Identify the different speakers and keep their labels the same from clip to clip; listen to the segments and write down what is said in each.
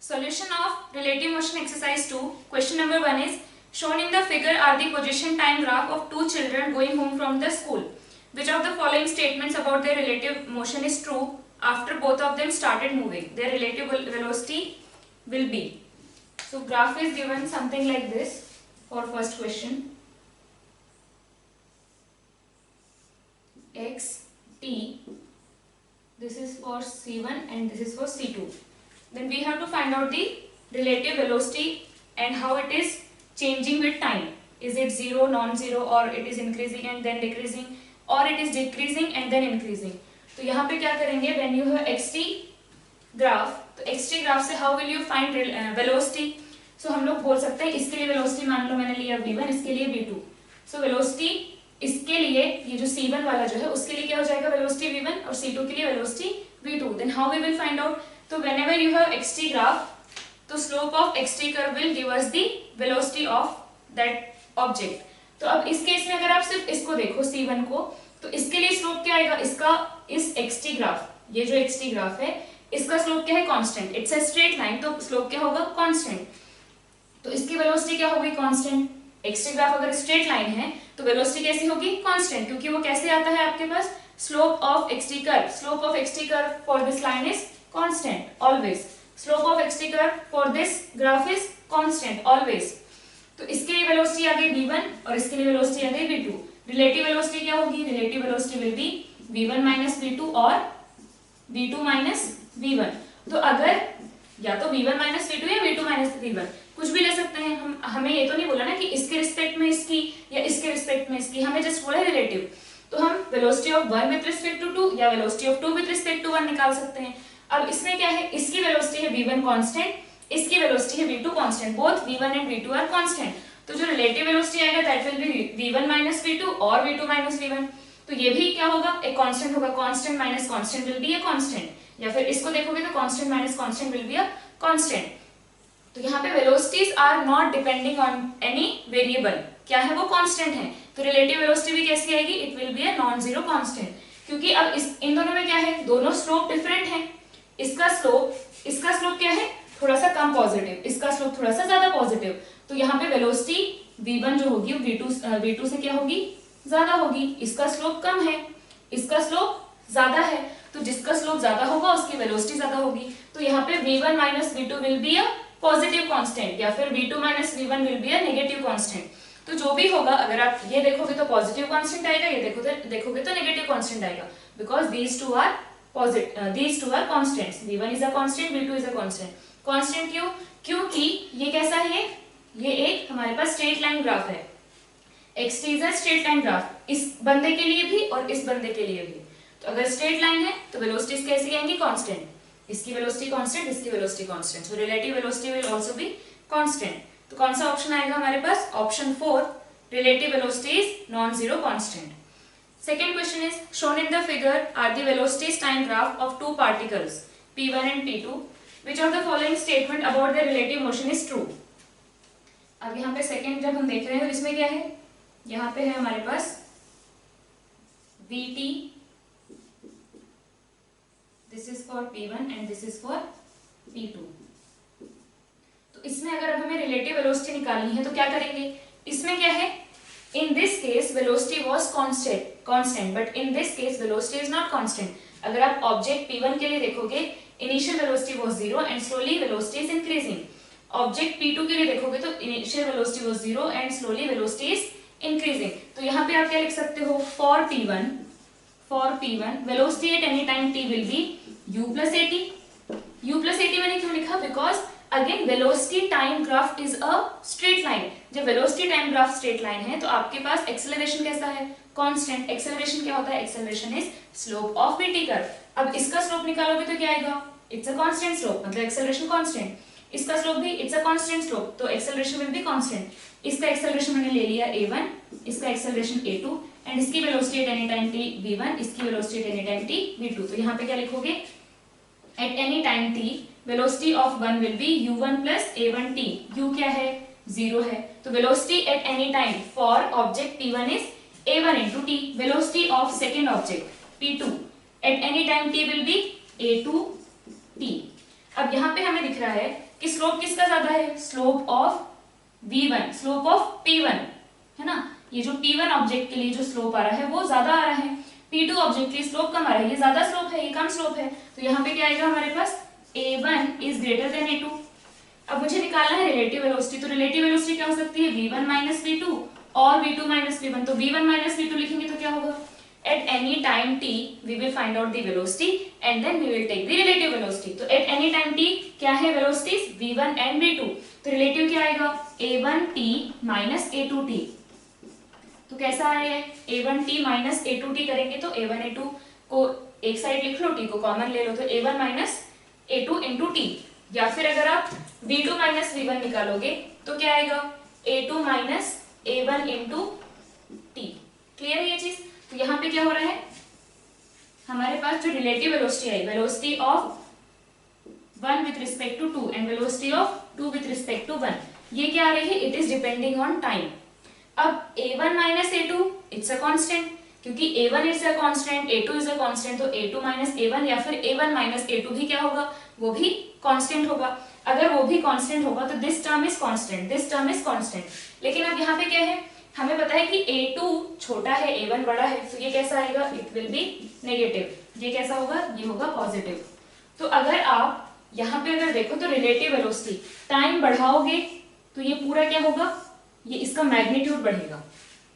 Speaker 1: Solution of relative motion exercise 2. Question number 1 is shown in the figure are the position time graph of two children going home from the school. Which of the following statements about their relative motion is true after both of them started moving? Their relative velocity will be. So graph is given something like this for first question. X, t, this is for C1 and this is for C2. Then we have to find out the relative velocity and how it is changing with time. Is it zero, non-zero, or it is increasing and then decreasing, or it is decreasing and then increasing. तो यहाँ पे क्या करेंगे, when you have xt graph, तो xt graph से how will you find velocity? So हम लोग बोल सकते हैं इसके लिए velocity मान लो मैंने लिया v1, इसके लिए v2. So velocity इसके लिए ये जो c1 वाला जो है उसके लिए क्या हो जाएगा velocity v1 और c2 के लिए velocity v2. Then how we will find out? तो whenever you have xt graph, तो slope of xt curve will give us the velocity of that object. तो अब इस केस में अगर आप सिर्फ इसको देखो c1 को, तो इसके लिए स्लोप क्या आएगा, इसका इस xt ग्राफ, ये जो xt ग्राफ है इसका स्लोप क्या है, constant. It's a straight line, तो स्लोप क्या होगा, कांस्टेंट. तो इसकी वेलोसिटी क्या होगी, कांस्टेंट. xt ग्राफ अगर स्ट्रेट लाइन है तो वेलोसिटी कैसी होगी, कांस्टेंट, क्योंकि वो कैसे आता है आपके पास, slope of xt curve. Slope of xt curve for this line is constant always. Slope of xt curve for this graph is constant always. तो इसके लिए वेलोसिटी आ गई v1 और इसके लिए वेलोसिटी आ गई v2. रिलेटिव वेलोसिटी क्या होगी, relative velocity will be v1 minus v2 और v2 माइनस v1. तो अगर या तो v1 माइनस v2 या v2 माइनस v1 कुछ भी ले सकते हैं हम. हमें ये तो नहीं बोला ना कि इसके रिस्पेक्ट में इसकी या इसके रिस्पेक्ट में इसकी, हमें जस्ट बोला रिलेटिव. तो हम velocity of 1 with respect to 2 या velocity of 2 with respect to 1 निकाल सकते हैं. अब इसमें क्या है, इसकी वेलोसिटी है v1 कांस्टेंट, इसकी वेलोसिटी है v2 constant. Both v1 and v2 are constant. तो जो रिलेटिव वेलोसिटी आएगा that will be v1 minus v2 और v2 माइनस v1. तो ये भी क्या होगा, एक कांस्टेंट होगा. Constant minus constant will be a constant. या फिर इसको देखोगे तो constant minus constant will be a constant. तो यहाँ पे velocities are not depending on any variable. क्या है, वो कांस्टेंट है. तो रिलेटिव वेलोसिटी भी कैसी आएगी, it will be a non zero constant. क्योंकि अब इन दोनों में क्या है, दोनों स्लोप डिफरेंट है. इसका स्लोप क्या है, थोड़ा सा कम पॉजिटिव, इसका स्लोप थोड़ा सा ज्यादा पॉजिटिव. तो यहाँ पे वेलोसिटी v1 जो होगी v2 से क्या होगी, ज्यादा होगी. इसका स्लोप कम है, इसका स्लोप ज्यादा है. तो जिसका स्लोप ज्यादा होगा उसकी वेलोसिटी ज्यादा होगी. तो यहाँ पे v1 minus v2 will be a positive constant या फिर v2 minus v1 will be a negative constant. तो जो भी होगा, अगर आप ये देखोगे तो पॉजिटिव कांस्टेंट आएगा, ये देखोगे तो नेगेटिव कांस्टेंट आएगा. Because these two are constants. v1 is a constant, v2 is a constant. Constant क्यों, क्योंकि ये कैसा है, ये एक हमारे पास स्ट्रेट लाइन ग्राफ है. xt is a straight line graph, इस बंदे के लिए भी और इस बंदे के लिए भी. तो अगर स्ट्रेट लाइन है तो वेलोसिटीज कैसी आएंगी, कांस्टेंट. इसकी वेलोसिटी कांस्टेंट, इसकी velocity constant. So relative velocity will also be constant. तो कौन सा ऑप्शन आएगा हमारे पास, option 4, relative velocity is non zero constant. Second question is shown in the figure are the velocities time graph of two particles p1 and p2. Which of the following statement about their relative motion is true? अब यहाँ पे second जब हम देख रहे हैं तो इसमें क्या है, यहाँ पे है हमारे पास vt, this is for p1 and this is for p2. तो इसमें अगर अब हमें रिलेटिव वेलोसिटी निकालनी है तो क्या करेंगे, इसमें क्या है, in this case velocity was constant but in this case velocity is not constant. अगर आप ऑब्जेक्ट p1 के लिए देखोगे initial velocity was 0 and slowly velocity is increasing. Object p2 के लिए देखोगे तो initial velocity was 0 and slowly velocity is increasing. तो यहाँ पे आप क्या लिख सकते हो, for p1 velocity at any time t will be u plus at. u plus at मैंने क्यों लिखा, because again velocity time graph is a straight line. जब velocity time graph straight line है तो आपके पास एक्सेलरेशन कैसा है, कांस्टेंट. एक्सेलरेशन क्या होता है, acceleration is slope of vt curve. अब इसका स्लोप निकालोगे तो क्या आएगा, इट्स अ कांस्टेंट स्लोप, मतलब एक्सेलरेशन कांस्टेंट. इसका स्लोप भी इट्स अ कांस्टेंट स्लोप, तो एक्सेलरेशन विल बी कांस्टेंट. इसका एक्सेलरेशन मैंने ले लिया a1, इसका एक्सेलरेशन a2 एंड इसकी velocity at any time t v1, इसकी velocity at any time t v2. तो यहाँ पे क्या लिखोगे, at any time t velocity of 1 will be u1 plus a1t. u क्या है, 0 है. तो velocity at any time for object p1 is a1 into t. velocity of second object p2 at any time t will be a2t. अब यहाँ पे हमें दिख रहा है कि स्लोप किसका ज्यादा है, slope of v1, slope of p1 है ना। ये जो p1 ऑब्जेक्ट के लिए जो स्लोप आ रहा है वो ज्यादा आ रहा है, p2 ऑब्जेक्ट के लिए स्लोप कम आ रहा है, ये ज्यादा स्लोप है, ये कम स्लोप है। तो यहाँ पे क्या आएगा हमारे पास, a1 is greater than a2। अब मुझे निकालना है रिलेटिव वेलोसिटी, तो रिलेटिव वेलोसिटी क्या हो सकती है, v1 माइनस v2 और v2 माइनस v1। तो v1 माइनस v2 लिखेंगे तो क्या होगा, at any time t we will find out the velocity and then we will take the relative velocity। तो at any time t क्या है velocities, v1 and v2। तो relative क्या आएगा, a1t माइनस a2t। तो कैसा आया है, a1t माइनस a2t करेंगे तो a1 a2 को एक साइड लिख लो, t को कॉमन ले लो, तो a1 minus a2 into T. या फिर अगर आप v2 माइनस v1 निकालोगे तो क्या आएगा, a2 minus a1 into T. Clear है ये चीज। तो यहाँ पे क्या हो रहा है, हमारे पास जो रिलेटिव वेलोसिटी आई, velocity of 1 with respect to 2 and velocity of 2 with respect to 1, ये क्या आ रही है, it is depending on time. अब a1 minus a2 it's a constant, क्योंकि a1 is a constant, a2 is a constant, तो a2 minus a1 या फिर a1 माइनस a2 भी क्या होगा, वो भी कांस्टेंट होगा। अगर वो भी कांस्टेंट होगा तो this term is constant, this term is constant. लेकिन अब यहाँ पे क्या है, हमें पता है कि a2 छोटा है, a1 बड़ा है, तो ये कैसा आएगा, इट विल बी नेगेटिव। ये कैसा होगा, ये होगा पॉजिटिव। तो अगर आप यहाँ पे अगर देखो तो रिलेटिव वेलोसिटी टाइम बढ़ाओगे तो ये पूरा क्या होगा, ये इसका मैग्नीट्यूड बढ़ेगा।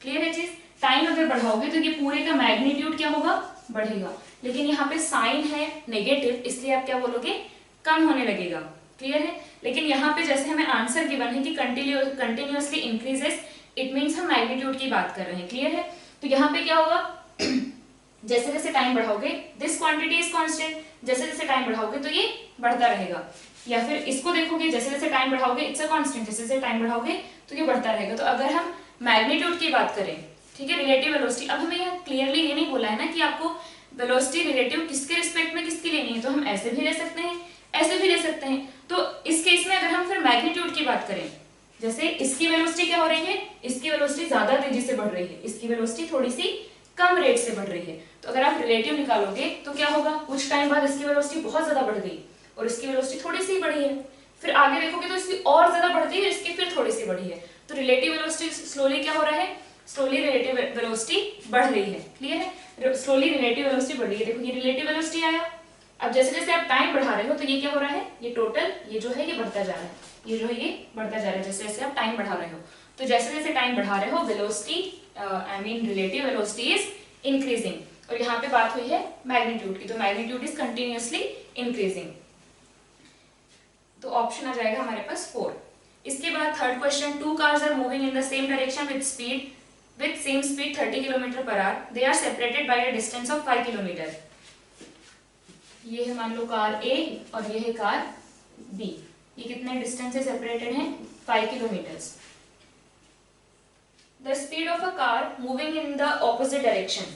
Speaker 1: क्लियर है चीज, टाइम अगर बढ़ाओगे तो ये पूरे का मैग्नीट्यूड क्या होगा, बढ़ेगा। लेकिन यहाँ पे साइन है नेगेटिव, इसलिए आप क्या बोलोगे, कम होने लगेगा। क्लियर है। लेकिन यहाँ पे जैसे हमें आंसर गिवन है कि कंटिन्यूअसली इंक्रीजेस, इट मीन्स हम मैग्नीट्यूड की बात कर रहे हैं। क्लियर है। तो यहाँ पे क्या होगा, जैसे जैसे टाइम बढ़ाओगे दिस क्वांटिटी इज कांस्टेंट, जैसे जैसे टाइम बढ़ाओगे तो ये बढ़ता रहेगा। या फिर इसको देखोगे, जैसे जैसे टाइम बढ़ाओगे इट्स अ कांस्टेंट, जैसे जैसे टाइम बढ़ाओगे तो ये बढ़ता रहेगा। तो अगर हम मैग्नीट्यूड की बात करें, ठीक है, रिलेटिव वेलोसिटी, अब हमें यहाँ क्लियरली ये नहीं बोला है ना कि आपको वेलोसिटी रिलेटिव किसके रिस्पेक्ट में किसकी लेनी है, तो हम ऐसे भी ले सकते हैं, ऐसे भी ले सकते हैं। तो इस केस में अगर हम फिर मैग्नीट्यूड की बात करें, जैसे इसकी वेलोसिटी क्या हो रही है, इसकी वेलोसिटी ज्यादा तेजी से बढ़ रही है, इसकी वेलोसिटी थोड़ी सी कम रेट से बढ़ रही है। तो अगर आप रिलेटिव निकालोगे तो क्या होगा, कुछ टाइम बाद इसकी वेलोसिटी बहुत ज्यादा बढ़ गई और इसकी वेलोसिटी थोड़ी सी बढ़ी है, फिर आगे देखोगे तो इसकी और ज्यादा बढ़ गई और इसकी फिर थोड़ी सी बढ़ी है। तो रिलेटिव वेलोसिटी स्लोली क्या हो रहा है, स्लोली रिलेटिव वेलोसिटी बढ़ रही है। क्लियर है, स्लोली रिलेटिव वेलोसिटी बढ़ रही है। देखो ये रिलेटिव वेलोसिटी आया, अब जैसे जैसे आप टाइम बढ़ा रहे हो तो ये क्या हो रहा है, ये टोटल ये जो है ये बढ़ता जा रहा है, ये जो है ये बढ़ता जा रहा है जैसे जैसे आप टाइम बढ़ा रहे हो। तो जैसे जैसे टाइम बढ़ा रहे हो velocity I mean relative velocity is increasing. और यहाँ पे बात हुई है मैग्नीट्यूड की, तो मैग्नीट्यूड इज कंटिन्यूअसली इंक्रीजिंग। तो ऑप्शन आ जाएगा हमारे पास 4। इसके बाद third question, 2 cars are moving in the same direction with same speed 30 km/h. They are separated by a distance of 5 km. ये है मान लो कार A और ये है कार B। ये कितने डिस्टेंस से सेपरेटेड हैं, 5 kilometres. The speed of a car moving in the opposite direction.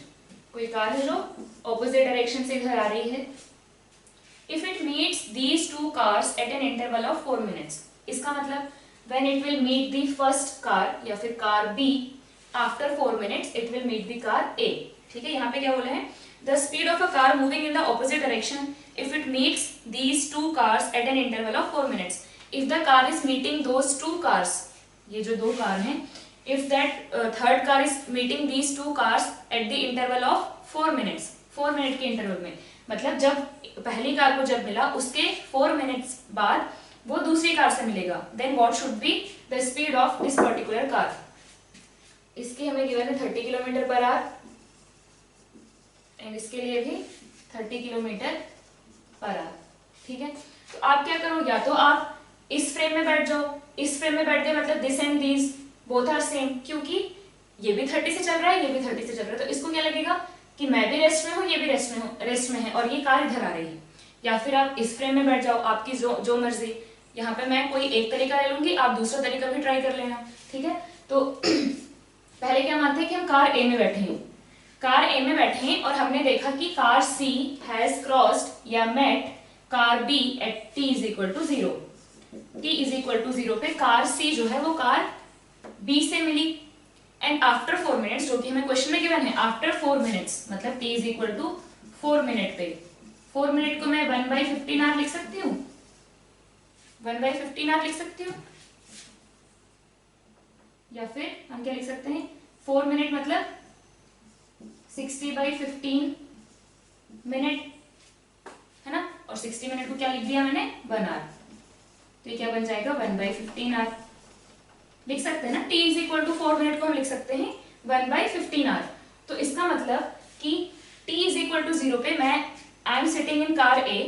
Speaker 1: कोई कार है जो ऑपोजिट डायरेक्शन से इधर आ रही है। If it meets these 2 cars at an interval of 4 minutes. इसका मतलब when it will meet the first car या फिर car B after 4 minutes it will meet the car A। ठीक है, यहाँ पे क्या बोला है, the speed of a car moving in the opposite direction if it meets these 2 cars at an interval of 4 minutes. If the car is meeting those 2 cars, ये जो 2 car हैं, if that third car is meeting these 2 cars at the interval of 4 minutes, 4 minute के interval में, मतलब जब पहली car को जब मिला उसके 4 मिनट्स बाद वो दूसरी कार से मिलेगा, then what should be the speed of this particular car? इसकी हमें गिवन है 30 km/h एंड इसके लिए भी 30 km/h। ठीक है, तो आप क्या करो, या तो आप इस फ्रेम में बैठ जाओ, इस फ्रेम में बैठ गए मतलब this and this both are same, क्योंकि ये भी 30 से चल रहा है, ये भी 30 से चल रहा है, तो इसको क्या लगेगा कि मैं भी रेस्ट में हूँ, ये भी रेस्ट में है और ये कार इधर आ रही है। या फिर आप इस फ्रेम में बैठ जाओ, आपकी जो मर्जी, यहाँ पे मैं कोई एक तरीका ले लूंगी, आप दूसरा तरीका भी ट्राई कर लेना। ठीक है, तो पहले क्या मानते हैं कि हम कार ए में बैठे हैं, कार ए में बैठे हैं और हमने देखा कि कार सी हैज क्रॉस्ड या met car B at t is equal to 0। t is equal to 0 पे कार सी जो है वो कार बी से मिली एंड आफ्टर 4 मिनट्स, जो कि हमें क्वेश्चन में गिवन है, आफ्टर 4 मिनट्स मतलब t is equal to 4 minute पे, 4 मिनट को मैं 1/15 आवर लिख सकती हूँ, 1/15 आप लिख सकते हो, या फिर हम क्या लिख सकते हैं 4 मिनट मतलब 60/15 मिनट, है ना। और 60 मिनट को क्या लिख दिया मैंने 1 आवर, तो ये क्या बन जाएगा 1/15 आवर लिख सकते हैं ना। t is equal to 4 minute को हम लिख सकते हैं 1/15 आवर। तो इसका मतलब कि t इज इक्वल टू 0 पे मैं I am sitting in car A,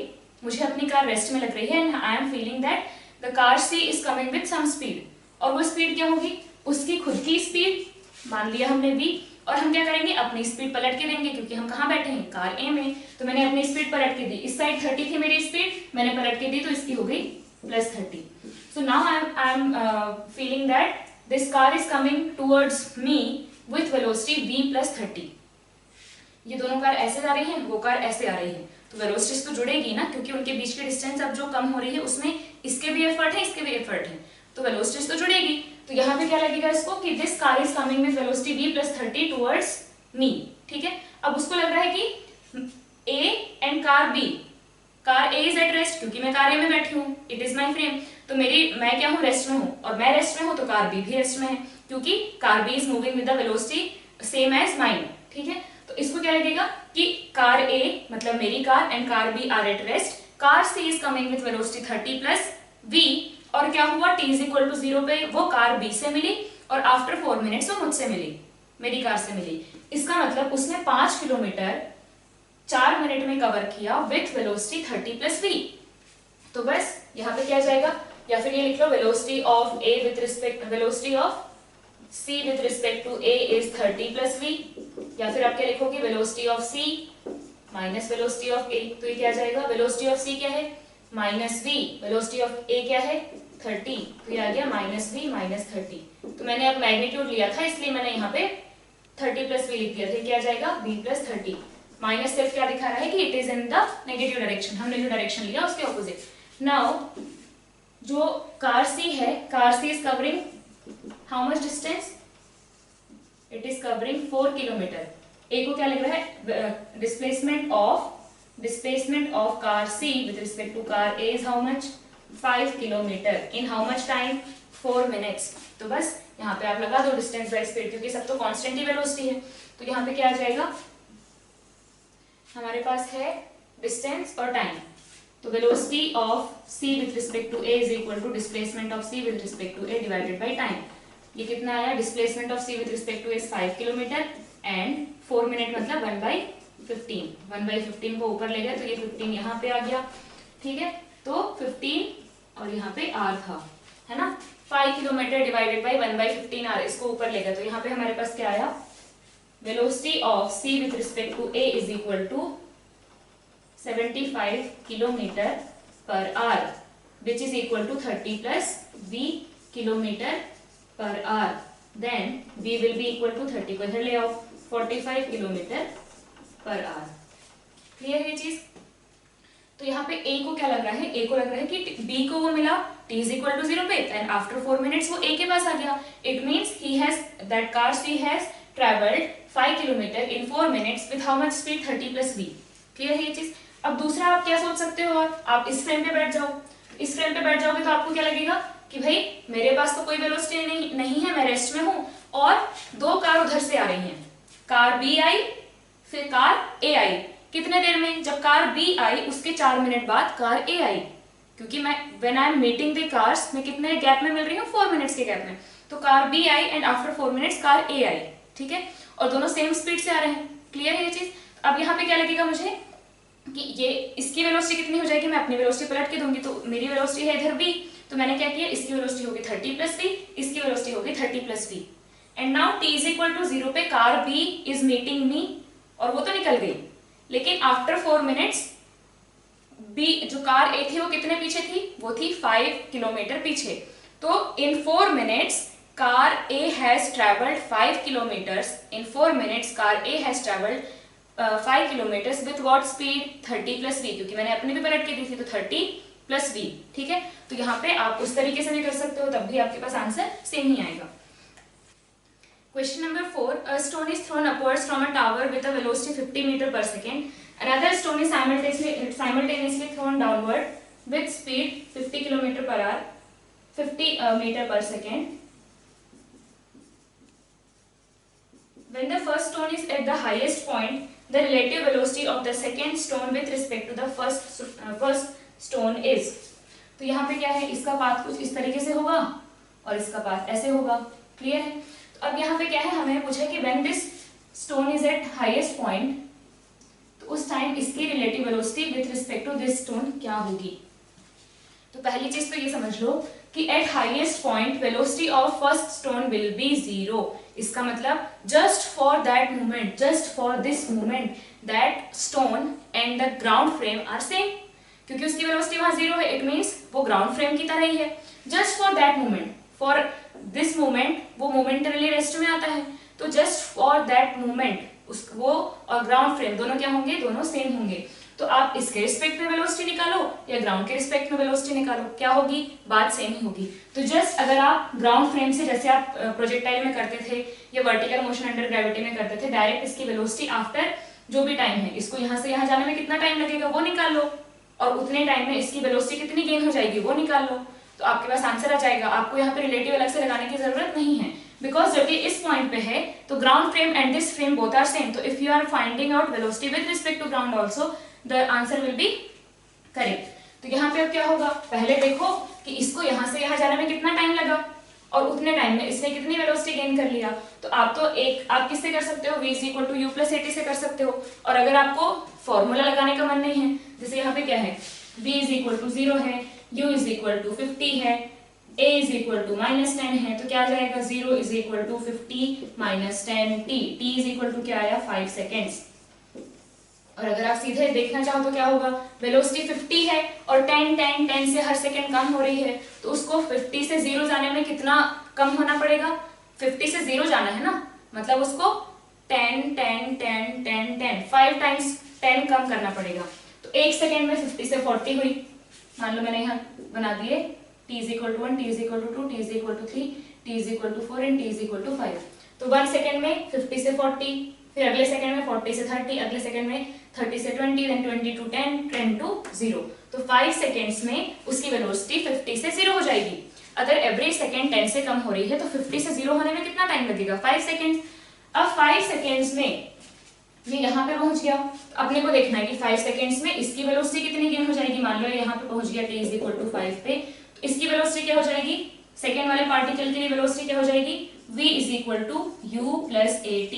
Speaker 1: मुझे अपनी कार रेस्ट में लग रही है, and I am feeling that the car C is coming with some speed, और वो स्पीड क्या होगी, उसकी खुद की स्पीड, मान लिया हमने v, और हम क्या करेंगे अपनी स्पीड पलट के देंगे, क्योंकि हम कहाँ बैठे हैं कार A में, तो मैंने अपनी स्पीड पलट के दी, इस साइड 30 थी मेरी स्पीड, मैंने पलट के दी तो इसकी हो गई +30। So now I am feeling that this car is coming towards me with velocity v +30। ये दोनों कार ऐसे जा रही हैं, वो कार ऐसे आ रही है, तो वेलोसिटीज तो जुड़ेगी ना, क्योंकि उनके बीच की डिस्टेंस अब जो कम हो रही है उसमें इसके भी एफर्ट है, इसके भी एफर्ट है, तो वेलोसिटीज तो जुड़ेगी। तो यहाँ पे क्या लगेगा इसको कि this car is coming with velocity v +30 towards me, ठीक है। अब उसको लग रहा है कि A and car B, car A is at rest, क्योंकि मैं कार A में बैठी हूँ, इट इज माई फ्रेम, तो मैं क्या हूँ रेस्ट में हूँ, और मैं रेस्ट में हूँ तो कार B भी रेस्ट में है, क्योंकि car B is moving with the velocity same as mine, ठीक है। तो इसको क्या लगेगा कि कार A मतलब मेरी car and car B are at rest, car C is coming with velocity 30 + v, और क्या हुआ t इज इक्वल टू 0 पे वो कार B से मिली, और आफ्टर 4 मिनट्स वो मुझसे मिली, मेरी कार से मिली। इसका मतलब उसने 5 किलोमीटर 4 मिनट में कवर किया विथ वेलोसिटी 30 + v। तो बस यहाँ पे क्या जाएगा, या फिर ये लिख लो velocity of A with respect velocity of C with respect to A is 30 + v, या फिर आप क्या लिखोगे velocity of C minus velocity of A, तो ये क्या जाएगा वेलोसिटी ऑफ C क्या है -v, वेलोसिटी ऑफ A क्या है 30, तो ये आ गया -v - 30। तो मैंने अब मैग्नीट्यूड लिया था इसलिए मैंने यहाँ पे 30 + v लिख दिया था, क्या जाएगा v + 30। माइनस सिर्फ क्या दिखा रहा है कि it is in the negative direction, हमने जो डायरेक्शन लिया उसके ऑपोजिट। नाउ जो कार C है, car C is covering how much distance, it is covering 4 kilometre. A को क्या लग रहा है displacement of car C with respect to car A is how much 5 kilometre in how much time 4 minutes. तो बस यहाँ पे आप लगा दो डिस्टेंस बाय स्पीड, क्योंकि सब तो कांस्टेंट ही वेलोसिटी है, तो यहाँ पे क्या आ जाएगा हमारे पास है डिस्टेंस और टाइम, तो velocity of C with respect to A is equal to displacement of C with respect to A divided by time. ये कितना आया, displacement of C with respect to A 5 kilometre and 4 minute मतलब 1/15, 1/15 को ऊपर ले गए तो ये 15 यहाँ पे आ गया, ठीक है। तो 15 और यहाँ पे R था, है ना, 5 किलोमीटर डिवाइडेड बाय 1/15 R, इसको ऊपर ले गए तो यहाँ पे हमारे पास क्या आया, velocity of C with respect to A is equal to 75 kilometre per hour which is equal to 30 + v kilometre per hour, then v will be equal to 30 को इधर ले आओ 45 किलोमीटर पर आवर। क्लियर है ये चीज। तो यहाँ पे A को क्या लग रहा है, A को लग रहा है कि B को वो मिला t इज इक्वल टू 0 पे, एंड आफ्टर 4 मिनट्स वो A के पास आ गया, it means he has that car C has travelled 5 kilometre in 4 minutes with how much speed 30 + v। Clear है ये चीज। अब दूसरा आप क्या सोच सकते हो, और आप इस फ्रेम पे बैठ जाओ, इस फ्रेम पे बैठ जाओगे तो आपको क्या लगेगा कि भाई मेरे पास तो कोई वेलोसिटी नहीं है, मैं रेस्ट में हूं, और दो कार उधर से आ रही हैं, कार B आई फिर कार A आई, कितने देर में, जब कार B आई उसके 4 मिनट बाद कार A आई, क्योंकि मैं when I am meeting the cars मैं कितने गैप में मिल रही हूँ 4 मिनट्स के गैप में, तो car B I and after 4 minutes car A आई, ठीक है, और दोनों सेम स्पीड से आ रहे हैं। क्लियर है ये चीज। अब यहाँ पे क्या लगेगा मुझे कि ये इसकी वेलोसिटी कितनी हो जाएगी, मैं अपनी वेलोसिटी पलट के दूंगी, तो मेरी वेलोसिटी है इधर v, तो मैंने क्या किया इसकी वेलोसिटी होगी 30 + v, इसकी वेलोसिटी होगी 30 + v, and now t is equal to 0 पे car B is meeting me, और वो तो निकल गई, लेकिन आफ्टर 4 मिनट्स B जो कार A थी वो कितने पीछे थी, वो थी 5 किलोमीटर पीछे, तो इन 4 minutes car A has travelled 5 kilometres, in 4 minutes car A has travelled 5 kilometres with what speed 30 + v, क्योंकि मैंने अपनी भी पलट के दी थी, तो 30 + v, ठीक है। तो यहाँ पे आप उस तरीके से भी कर सकते हो, तब भी आपके पास आंसर सेम ही आएगा। Question number 4. A stone is thrown upwards from a tower with a velocity 50 meter per second. Another stone is simultaneously thrown downward with speed 50 km per hour, 50 meter per second. When the first stone is at the highest point, the relative velocity of the second stone with respect to the first stone is. तो यहाँ पे क्या है, इसका path कुछ इस तरीके से होगा और इसका पाथ ऐसे होगा, क्लियर है। तो अब यहाँ पे क्या है, हमें पूछा कि when this stone is at highest point, तो उस टाइम इसकी relative velocity with respect to this stone क्या होगी। तो पहली चीज तो ये समझ लो कि at highest point velocity of first stone will be 0। इसका मतलब just for that moment, just for this moment, that stone and the ground frame are same, क्योंकि उसकी वेलोसिटी वहां 0 है, इट मींस वो ग्राउंड फ्रेम की तरह ही है। Just for that moment, for this moment, वो मोमेंटरली रेस्ट में आता है, तो जस्ट फॉर दैट मोमेंट वो और ग्राउंड फ्रेम दोनों क्या होंगे, दोनों सेम होंगे। तो आप इसके रिस्पेक्ट में वेलोसिटी निकालो या ग्राउंड के रिस्पेक्ट में वेलोसिटी निकालो, क्या होगी, बात सेम ही होगी। तो जस्ट अगर आप ग्राउंड फ्रेम से, जैसे आप प्रोजेक्टाइल में करते थे या वर्टिकल मोशन अंडर ग्रेविटी में करते थे, डायरेक्ट इसकी वेलोसिटी आफ्टर जो भी टाइम है, इसको यहाँ से यहाँ जाने में कितना टाइम लगेगा वो निकाल लो, और उतने टाइम में इसकी वेलोसिटी कितनी गेन हो जाएगी वो निकाल लो, तो आपके पास आंसर आ जाएगा। आपको यहाँ पे रिलेटिव अलग से लगाने की जरूरत नहीं है, बिकॉज जब ये इस पॉइंट पे है तो ground frame and this frame both are same. तो if you are finding out velocity with respect to ground also, the answer will be correct. तो यहाँ पे अब क्या होगा, पहले देखो कि इसको यहाँ से यहाँ जाने में कितना टाइम लगा और उतने टाइम में इसने कितनी वेलोसिटी गेन कर लिया। तो आप आप किससे कर सकते हो, v = u + at से कर सकते हो। और अगर आपको फॉर्मूला लगाने का मन नहीं है, जैसे यहाँ पे क्या है, v = 0 है, u = 50 है, a = -10 है, तो क्या आ जाएगा, 0 = 50 - 10t, t क्या आया 5 सेकेंड्स। और अगर आप सीधे देखना चाहो तो क्या होगा, वेलोसिटी 50 है और 10 से हर सेकंड कम हो रही है, तो उसको 50 से 0 जाने में कितना कम होना पड़ेगा, 50 से 0 जाना है ना, मतलब उसको 10 5 टाइम्स 10 कम करना पड़ेगा। तो एक सेकंड में 50 से 40 हुई, मान लो मैंने यहाँ बना दिए t = 1, t = 2, t = 3, t = 4 and t = 5। तो 1 सेकंड में 50 से 40, फिर अगले सेकंड में 40 से 30, अगले सेकंड में 30 से 20, देन 20 to 10, 10 to 0। तो 5 सेकंड्स में उसकी वेलोसिटी 50 से 0 हो जाएगी। अगर एवरी सेकंड 10 से कम हो रही है तो 50 से 0 होने में कितना टाइम लगेगा, 5 सेकंड्स। अब 5 सेकंड्स में ये यहाँ पे पहुंच गया, तो अपने को देखना है कि 5 सेकंड्स में इसकी वेलोसिटी कितनी गेन हो जाएगी। मान लो यहाँ पे पहुंच गया t = 5 पे, तो इसकी वेलोसिटी क्या हो जाएगी, सेकंड वाले पार्टिकल के लिए वेलोसिटी क्या हो जाएगी, v = u + at।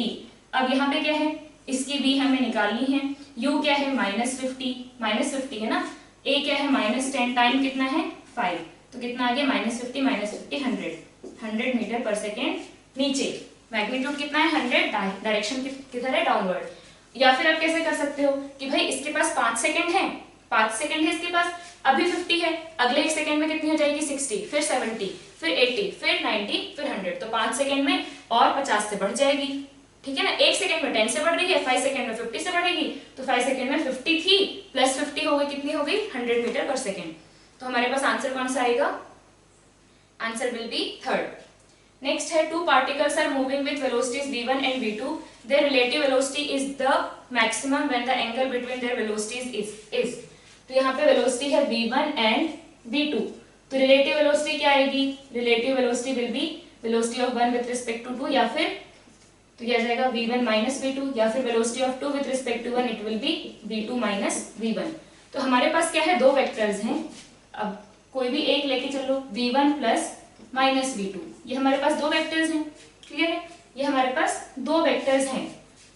Speaker 1: अब यहाँ पे क्या है, इसकी v हमें निकालनी है, u क्या है -50 है ना, a क्या है -10, टाइम कितना है 5, तो कितना आ गया -50 100 मीटर पर सेकेंड नीचे, मैग्नीट्यूड कितना है 100, डायरेक्शन किधर है, डाउनवर्ड। या फिर आप कैसे कर सकते हो कि भाई इसके पास 5 सेकंड है, 5 सेकंड है इसके पास, अभी 50 है, अगले एक सेकंड में कितनी हो जाएगी 60, फिर 70, फिर 80, फिर 90, फिर 100, तो 5 सेकंड में और 50 से बढ़ जाएगी, ठीक है ना। एक सेकंड में 10 से बढ़ रही है, 5 सेकंड में 50 से बढ़ेगी, तो 5 सेकंड में 50 थी प्लस 50 हो गई, कितनी हो गई 100 मीटर पर सेकंड। तो हमारे पास आंसर कौन सा आएगा, answer will be third. Next है, two particles are moving with velocities v1 and v2, their relative velocity is the maximum when the angle between their velocities is. तो यहाँ पे वेलोसिटी है v1 एंड v2, तो relative velocity क्या आएगी, relative velocity will be velocity of 1 with respect to 2, या फिर तो क्या जाएगा v1 - v2, या फिर velocity of 2 with respect to 1, it will be v2 - v1। तो हमारे पास क्या है, दो वेक्टर्स हैं, अब कोई भी एक लेके चलो, v1 + v2, ये हमारे पास दो वेक्टर्स हैं, क्लियर है, ये हमारे पास दो वेक्टर्स हैं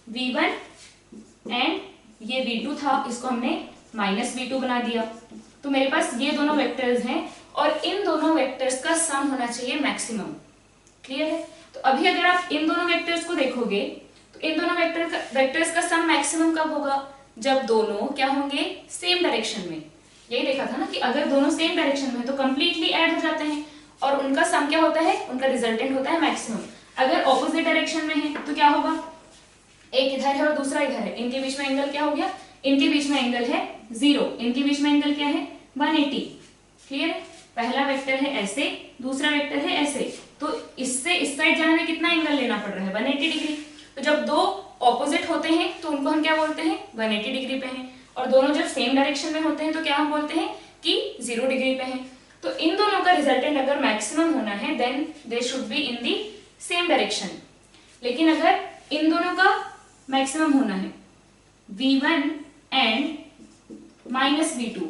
Speaker 1: v1 एंड ये v2 था, इसको हमने -v2 बना दिया। तो मेरे पास ये दोनों वेक्टर्स हैं और इन दोनों वेक्टर्स का सम होना चाहिए मैक्सिमम, क्लियर है। तो अभी अगर आप इन दोनों वेक्टर्स को देखोगे तो इन दोनों वेक्टर्स का सम मैक्सिमम कब होगा, जब दोनों क्या होंगे, सेम डायरेक्शन में। यही देखा था ना कि अगर दोनों सेम डायरेक्शन में है तो कंप्लीटली ऐड हो जाते हैं और उनका सम क्या होता है, उनका रिजल्टेंट होता है मैक्सिमम। अगर ऑपोजिट डायरेक्शन में है तो क्या होगा, एक इधर है और दूसरा इधर है, इनके बीच में एंगल क्या हो गया, इनके बीच में एंगल है 0, इनके बीच में एंगल क्या है 180, क्लियर है। पहला वेक्टर है ऐसे, दूसरा वेक्टर है ऐसे, तो इससे इस साइड जाने में कितना एंगल लेना पड़ रहा है 180 डिग्री। तो जब दो ऑपोजिट होते हैं तो उनको हम क्या बोलते हैं 180 डिग्री पे हैं, और दोनों जब सेम डायरेक्शन में होते हैं तो क्या हम बोलते हैं कि 0 डिग्री पे है। तो इन दोनों का रिजल्टेंट अगर मैक्सिमम होना है then they should be in the same direction. लेकिन अगर इन दोनों का मैक्सिमम होना है v1 एंड -v2,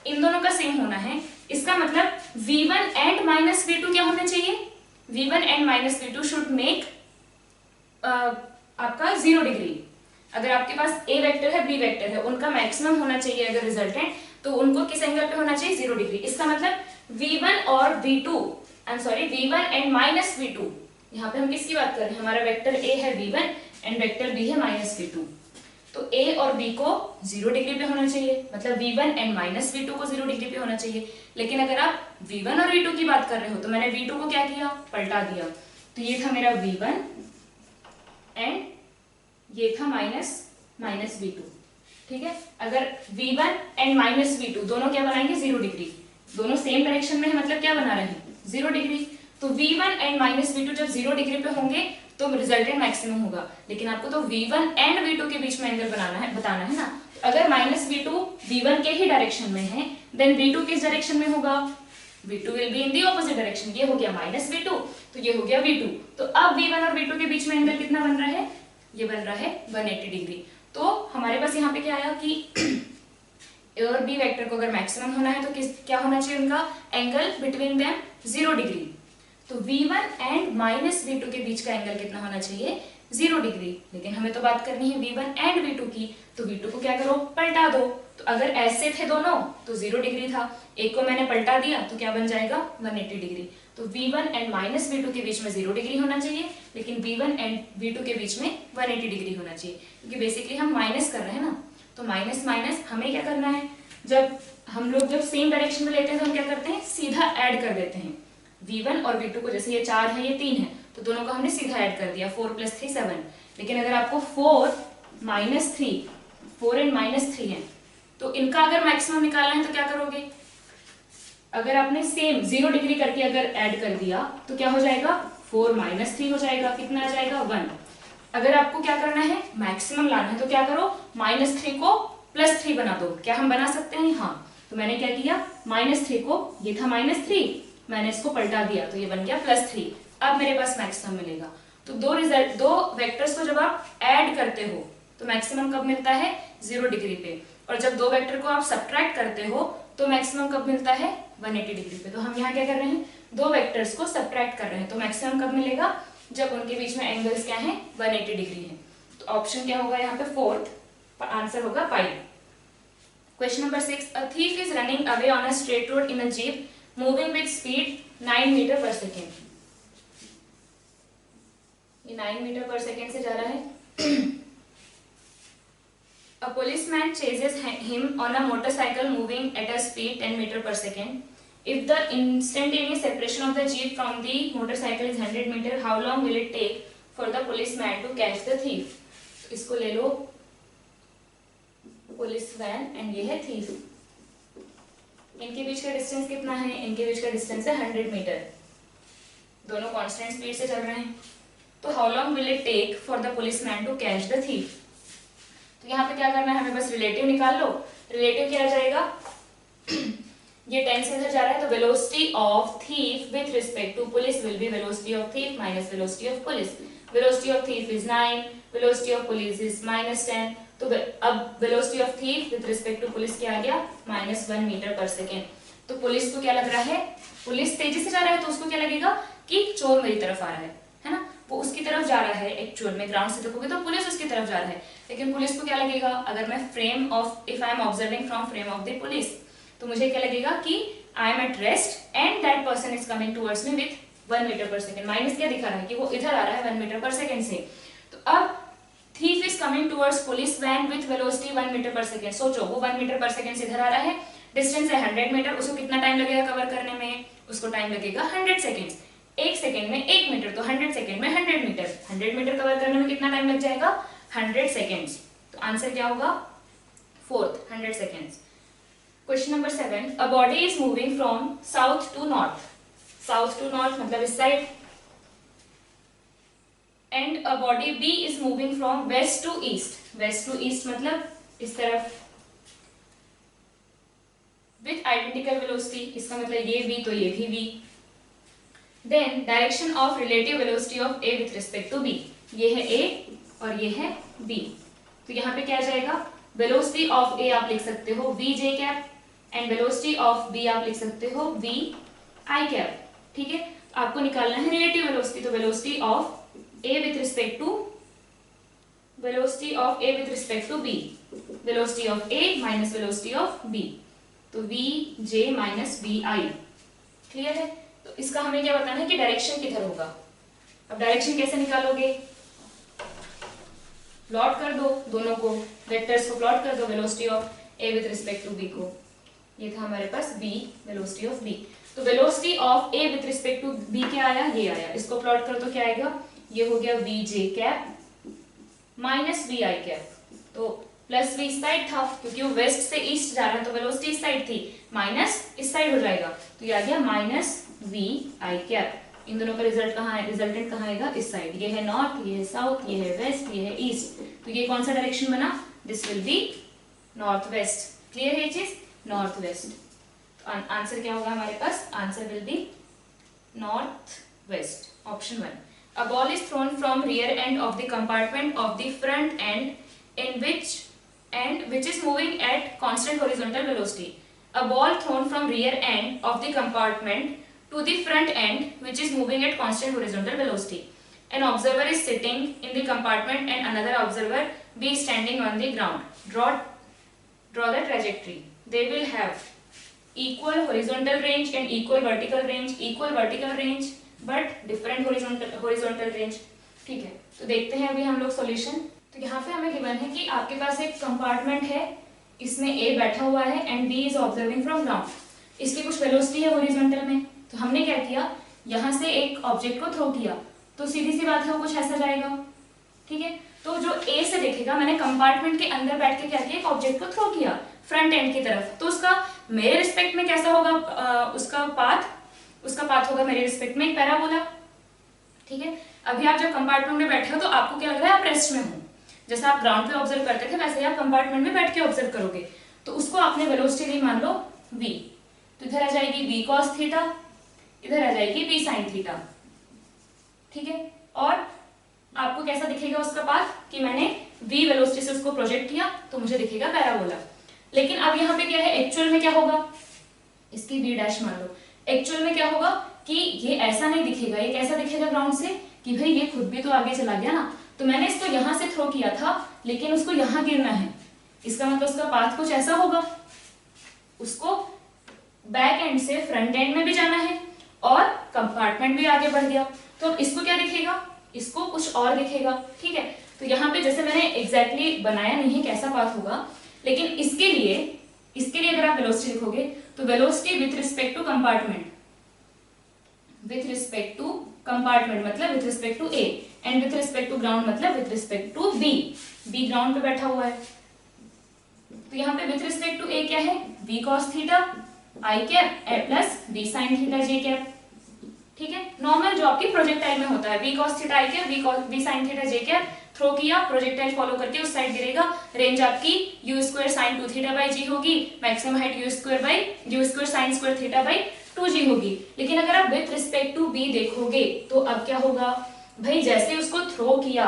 Speaker 1: इन दोनों का सेम होना है, इसका मतलब v1 एंड -v2 क्या होना चाहिए, v1 and -v2 should make आपका 0 डिग्री। अगर आपके पास a वेक्टर है b वेक्टर है, उनका मैक्सिमम होना चाहिए अगर रिजल्टेंट, तो उनको किस एंगल पे होना चाहिए, 0 डिग्री। इसका मतलब v1 और v2 I am sorry v1 and -v2, यहाँ पे हम किसकी बात कर रहे हैं, हमारा वेक्टर a है v1 एंड वेक्टर b है -v2, तो a और b को 0 डिग्री पे होना चाहिए, मतलब v1 एंड -v2 को 0 डिग्री पे होना चाहिए। लेकिन अगर आप v1 और v2 की बात कर रहे हो तो मैंने v2 को क्या किया, पलटा दिया, तो ये था मेरा v1 एंड ये था -v2, ठीक है। अगर v1 एंड -v2 दोनों क्या बनाएंगे, 0 डिग्री, दोनों सेम डायरेक्शन में है, मतलब क्या बना रहे हैं, 0 डिग्री। तो v1 एंड -v2 जब 0 डिग्री पे होंगे तो रिजल्टेंट मैक्सिमम होगा। लेकिन आपको तो v1 एंड v2 के बीच में एंगल बताना है ना। तो अगर -v2 v1 के ही डायरेक्शन में है देन v2 किस डायरेक्शन में होगा, v2 will be in the opposite direction. ये हो गया -v2, तो ये हो गया v2। तो अब v1 और v2 के बीच में एंगल कितना बन रहा है, ये बन रहा है 180 डिग्री। तो हमारे पास यहाँ पे क्या आया कि ए और बी वेक्टर को अगर मैक्सिमम होना है तो क्या होना चाहिए, उनका एंगल बिटवीन देम 0 डिग्री। तो v1 एंड -v2 के बीच का एंगल कितना होना चाहिए, 0 डिग्री। लेकिन हमें तो बात करनी है v1 एंड v2 की, तो v2 को क्या करो, पलटा दो। तो अगर ऐसे थे दोनों तो 0 डिग्री था, एक को मैंने पलटा दिया तो क्या बन जाएगा, 180 डिग्री। तो v1 एंड -v2 के बीच में 0 डिग्री होना चाहिए, लेकिन v1 एंड v2 के बीच में 180 डिग्री होना चाहिए, क्योंकि बेसिकली हम माइनस कर रहे हैं ना। तो माइनस माइनस हमें क्या करना है, जब हम लोग जब सेम डायरेक्शन में लेते हैं तो हम क्या करते हैं, सीधा ऐड कर देते हैं v1 और v2 को। जैसे ये 4 है ये 3 है, तो दोनों को हमने सीधा ऐड कर दिया, 4 + 3 7। लेकिन अगर आपको 4 एंड -3 है, तो इनका अगर मैक्सिमम निकालना है तो क्या करोगे, अगर आपने सेम 0 डिग्री करके अगर ऐड कर दिया तो क्या हो जाएगा, 4 - 3 हो जाएगा, कितना आ जाएगा, 1। अगर आपको क्या करना है, मैक्सिमम लाना है, तो क्या करो, -3 को +3 बना दो। क्या हम बना सकते हैं, हाँ। तो मैंने क्या किया, -3 को, ये था -3, मैंने इसको पलटा दिया तो ये बन गया +3। अब मेरे पास मैक्सिमम मिलेगा। तो दो वेक्टर्स को जब आप ऐड करते हो तो मैक्सिमम कब मिलता है, 0 डिग्री पे। और जब दो वेक्टर को आप सब्ट्रैक्ट करते हो तो मैक्सिमम कब मिलता है, 180 डिग्री पे। तो हम यहाँ क्या कर रहे हैं, दो वेक्टर्स को सब्ट्रैक्ट कर रहे हैं, तो मैक्सिमम कब मिलेगा, जब उनके बीच में एंगल्स क्या है, 180 डिग्री है। तो ऑप्शन क्या होगा यहाँ पे, 4th आंसर होगा pi. Question number 6, a thief is running away on a straight road in a jeep moving with speed 9 metre per second. ये 9 मीटर पर सेकेंड से जा रहा है। A policeman chases him on a motorcycle moving at a speed 10 meter per second. If the instantaneous separation of the jeep from the motorcycle is 100 meter, how long will it take for the policeman to catch the thief? इसको ले लो, police van and ये है thief. इनके बीच का distance कितना है, इनके बीच का डिस्टेंस है 100 मीटर। दोनों कांस्टेंट स्पीड से चल रहे हैं। तो how long will it take for the policeman to catch the thief. तो यहाँ पे क्या करना है, हमें बस रिलेटिव निकाल लो। रिलेटिव क्या आ जाएगा, ये 10 से इधर जा रहा है, तो velocity of thief with respect to police will be velocity of thief minus velocity of police. Velocity of thief is 9, velocity of police is -10। तो अब velocity of thief with respect to police क्या आ गया, -1 metre per second. तो police को क्या लग रहा है, पुलिस तेजी से जा रहा है तो उसको क्या लगेगा कि चोर मेरी तरफ आ रहा है ना, वो उसकी तरफ जा रहा है। एक्चुअल में ग्राउंड से देखोगे तो पुलिस उसकी तरफ जा रहा है, लेकिन पुलिस को क्या लगेगा, अगर मैं if I am observing from frame of the police, तो मुझे क्या लगेगा कि I am at rest and that person is coming towards me with 1 metre per second. Minus क्या दिखा रहा है कि वो इधर आ रहा है 1 मीटर पर सेकेंड से। तो अब thief is coming towards police van with velocity 1 metre per second. सोचो वो 1 मीटर पर सेकेंड से इधर आ रहा है, डिस्टेंस है 100 मीटर, उसको कितना टाइम लगेगा कवर करने में, उसको टाइम लगेगा 100 सेकेंड्स। 1 सेकेंड में 1 मीटर, तो 100 सेकेंड में 100 मीटर, 100 मीटर कवर करने में कितना टाइम लग जाएगा, 100 सेकेंड्स। तो आंसर क्या होगा, 4th 100 seconds. Question number 7, a body is moving from south to north. South to north मतलब इस side, and a body B is moving from west to east. West to east मतलब इस तरफ, with identical velocity, इसका मतलब ये v तो ये भी v। Then direction of relative velocity of a with respect to b, ये है a और ये है b। तो यहाँ पे क्या आ जाएगा, वेलोसिटी ऑफ a आप लिख सकते हो v j cap and velocity of b आप लिख सकते हो v i कैप। ठीक है, आपको निकालना है रिलेटिव वेलोसिटी, तो velocity of a with respect to b, velocity of a minus velocity of b, तो v j minus v i। Clear है? तो इसका हमें क्या बताना है कि डायरेक्शन किधर होगा। अब डायरेक्शन कैसे निकालोगे, प्लॉट कर दो दोनों को, वेक्टर्स को प्लॉट कर दो, velocity of a with respect to b को, ये था हमारे पास b, वेलोसिटी ऑफ b। तो velocity of a with respect to b क्या आया, ये आया, इसको प्लॉट कर दो क्या आएगा, ये हो गया v j cap minus v i cap. तो प्लस v इस साइड था क्योंकि वो वेस्ट से ईस्ट जा रहा है, तो वेलोसिटी इस साइड थी, माइनस इस साइड हो जाएगा, तो ये आ गया माइनस v i कैप। इन दोनों का रिजल्ट कहाँ है, रिजल्टेंट कहाँ आएगा, इस साइड। ये है नॉर्थ, ये है साउथ, ये है वेस्ट, ये है ईस्ट, तो ये कौन सा डायरेक्शन बना, this will be north waste. Clear है ये चीज, नॉर्थ वेस्ट। तो आंसर क्या होगा हमारे पास, answer will be north west, option 1। A ball is thrown from rear end of the compartment of the front end in which is moving at constant horizontal velocity. A ball thrown from rear end of the compartment to the front end which is moving at constant horizontal velocity. An observer is sitting in the compartment and another observer be standing on the ground. Draw the trajectory. They will have equal horizontal range and equal vertical range but different horizontal range. ठीक है, तो देखते हैं अभी हम लोग solution. तो यहाँ पे हमें गिवन है कि आपके पास एक कंपार्टमेंट है, इसमें A बैठा हुआ है and B is observing from ground, इसकी कुछ वेलोसिटी है होरिजोनटल में। तो हमने क्या किया, यहाँ से एक ऑब्जेक्ट को थ्रो किया, तो सीधी सी बात है वो कुछ ऐसा जाएगा। ठीक है, तो जो A से देखेगा, मैंने कंपार्टमेंट के अंदर बैठ के क्या किया, एक ऑब्जेक्ट को थ्रो किया फ्रंट एंड की तरफ, तो उसका मेरे रिस्पेक्ट में कैसा होगा, उसका पाथ होगा मेरे रिस्पेक्ट में एक पैराबोला। ठीक है, अभी आप जब कंपार्टमेंट में बैठे हो तो आपको क्या लग रहा है, आप रेस्ट में हो, जैसा आप ग्राउंड पे ऑब्जर्व करते थे वैसे ही आप कंपार्टमेंट में बैठ के ऑब्जर्व करोगे। तो उसको आपने वेलोसिटी दी मान लो v, तो इधर आ जाएगी v cos थीटा, इधर आ जाएगी v sin थीटा। ठीक है, और आपको कैसा दिखेगा उसका पाथ, कि मैंने v वेलोसिटी से उसको प्रोजेक्ट किया तो मुझे दिखेगा पैराबोला। लेकिन अब यहाँ पे क्या है, एक्चुअल में क्या होगा, इसकी v डैश मान लो, एक्चुअल में क्या होगा कि ये ऐसा नहीं दिखेगा, ये कैसा दिखेगा ग्राउंड से, कि भाई ये खुद भी तो आगे चला गया ना, तो मैंने इसको यहाँ से थ्रो किया था लेकिन उसको यहाँ गिरना है, इसका मतलब उसका पाथ कुछ ऐसा होगा, उसको बैक एंड से फ्रंट एंड में भी जाना है और कंपार्टमेंट भी आगे बढ़ गया, तो इसको क्या दिखेगा, इसको कुछ और दिखेगा। ठीक है, तो यहाँ पे जैसे मैंने एग्जैक्टली बनाया नहीं है कैसा पाथ होगा, लेकिन इसके लिए अगर आप वेलोसिटी लिखोगे तो velocity with respect to compartment, मतलब with respect to A, and with respect to ground मतलब with respect to B ground पे बैठा हुआ है। तो यहाँ पे विथ रिस्पेक्ट टू A क्या है, v cos theta i cap plus v sin theta j cap. ठीक है, नॉर्मल जो आपकी प्रोजेक्टाइल में होता है, v cos theta i cap v sin theta j cap, throw किया, प्रोजेक्टाइल फॉलो करके उस साइड गिरेगा, रेंज आपकी u square sin 2 theta by g होगी, maximum height u square sin square theta by 2g होगी। लेकिन अगर आप विथ रिस्पेक्ट टू b देखोगे तो अब क्या होगा, भाई जैसे उसको थ्रो किया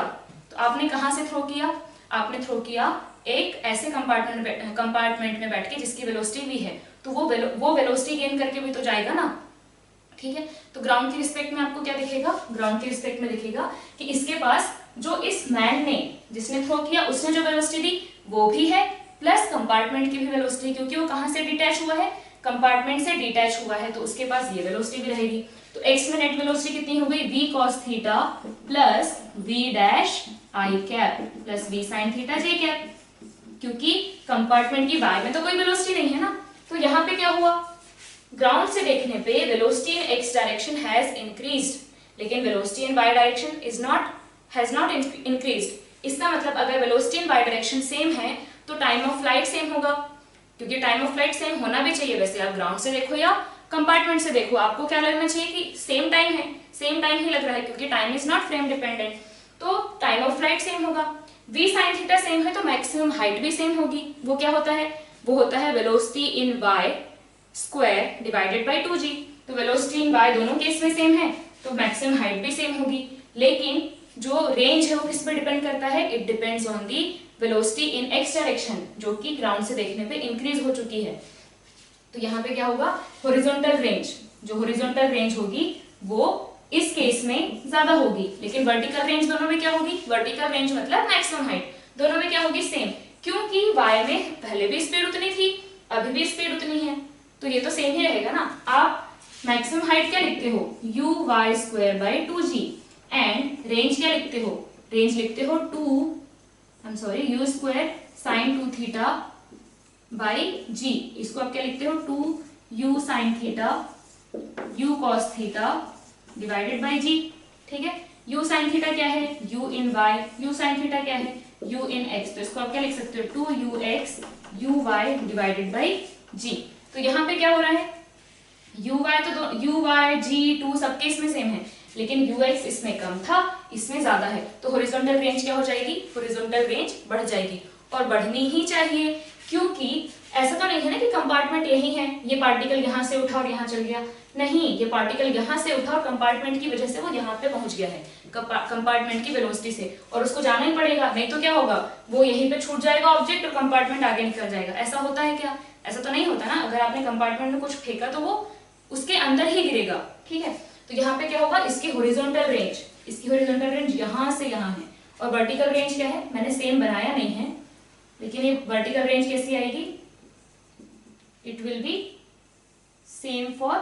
Speaker 1: तो आपने कहां से थ्रो किया, आपने थ्रो किया एक ऐसे कंपार्टमेंट में बैठ के जिसकी वेलोसिटी v है, तो वो वेलोसिटी गेन करके भी तो जाएगा ना। ठीक है, तो ग्राउंड की रिस्पेक्ट में आपको क्या दिखेगा, ग्राउंड की रिस्पेक्ट में दिखेगा कि इसके पास जो इस मैन ने जिसने थ्रो किया उसने जो वेलोसिटी दी वो भी है, प्लस कंपार्टमेंट की भी वेलोसिटी, क्योंकि वो कहां से डिटैच हुआ है, कंपार्टमेंट से डिटैच हुआ है, तो उसके पास ये वेलोसिटी भी रहेगी। तो x में नेट वेलोसिटी कितनी हो गई, v cos theta plus v dash i cap plus v sin theta j cap, क्योंकि कंपार्टमेंट की y में तो कोई वेलोसिटी नहीं है ना। तो यहाँ पे क्या हुआ, ग्राउंड से देखने पे velocity in x direction has increased, लेकिन velocity in y direction has not increased. इसका मतलब अगर velocity in y direction same है तो टाइम ऑफ फ्लाइट सेम होगा, क्योंकि टाइम ऑफ फ्लाइट सेम होना भी चाहिए। वैसे आप ग्राउंड से देखो या कंपार्टमेंट से देखो, आपको क्या लगना चाहिए कि सेम टाइम है, सेम टाइम ही लग रहा है, क्योंकि time is not frame dependent, तो टाइम ऑफ फ्लाइट सेम होगा। v sin थीटा सेम है तो मैक्सिमम हाइट भी सेम होगी। वो क्या होता है, वो होता है velocity in y square divided by 2g। तो वेलोसिटी इन y दोनों केस में सेम है, तो मैक्सिमम हाइट भी सेम होगी। लेकिन जो रेंज है वो किस पर डिपेंड करता है? It depends on the velocity in x direction, जो कि ग्राउंड से देखने पे इंक्रीज हो चुकी है। तो यहाँ पे क्या होगा? हॉरिजॉन्टल रेंज, जो हॉरिजॉन्टल रेंज होगी वो इस केस में ज्यादा होगी, लेकिन वर्टिकल रेंज दोनों में क्या होगी? वर्टिकल रेंज मतलब मैक्सिमम हाइट दोनों में क्या होगी? सेम, क्योंकि y में पहले भी स्पीड उतनी थी, अभी भी स्पीड उतनी है, तो ये तो सेम ही रहेगा ना। आप मैक्सिमम हाइट क्या लिखते हो? uy square by 2g, and range क्या लिखते हो? रेंज लिखते हो u square sine 2 theta by g। इसको आप क्या लिखते हो? 2u sine theta u cos theta divided by g। ठीक है, u साइन थीटा क्या है? u इन y, u साइन थीटा क्या है? u इन x। तो इसको आप क्या लिख सकते हो? 2ux uy divided by g। तो यहाँ पे क्या हो रहा है? uy तो uy g 2 सबके इसमें सेम है, लेकिन ux इसमें कम था, इसमें ज्यादा है, तो हॉरिजॉन्टल रेंज क्या हो जाएगी? हॉरिजॉन्टल रेंज बढ़ जाएगी, और बढ़नी ही चाहिए, क्योंकि ऐसा तो नहीं है ना कि कंपार्टमेंट यही है, ये पार्टिकल यहाँ से उठा और यहाँ चल गया। नहीं, ये पार्टिकल यहाँ से उठा और कंपार्टमेंट की वजह से वो यहाँ पे पहुंच गया है, कंपार्टमेंट की वेलोसिटी से, और उसको जाना ही पड़ेगा, नहीं तो क्या होगा? वो यहीं पे छूट जाएगा ऑब्जेक्ट और कंपार्टमेंट आगे निकल जाएगा। ऐसा होता है क्या? ऐसा तो नहीं होता ना। अगर आपने कंपार्टमेंट में कुछ फेंका तो वो उसके अंदर ही गिरेगा। ठीक है, तो यहाँ पे क्या होगा? इसकी हॉरिजॉन्टल रेंज यहाँ से यहाँ है, और वर्टिकल रेंज क्या है? मैंने सेम बनाया नहीं है, लेकिन ये वर्टिकल रेंज कैसी आएगी? It will be same for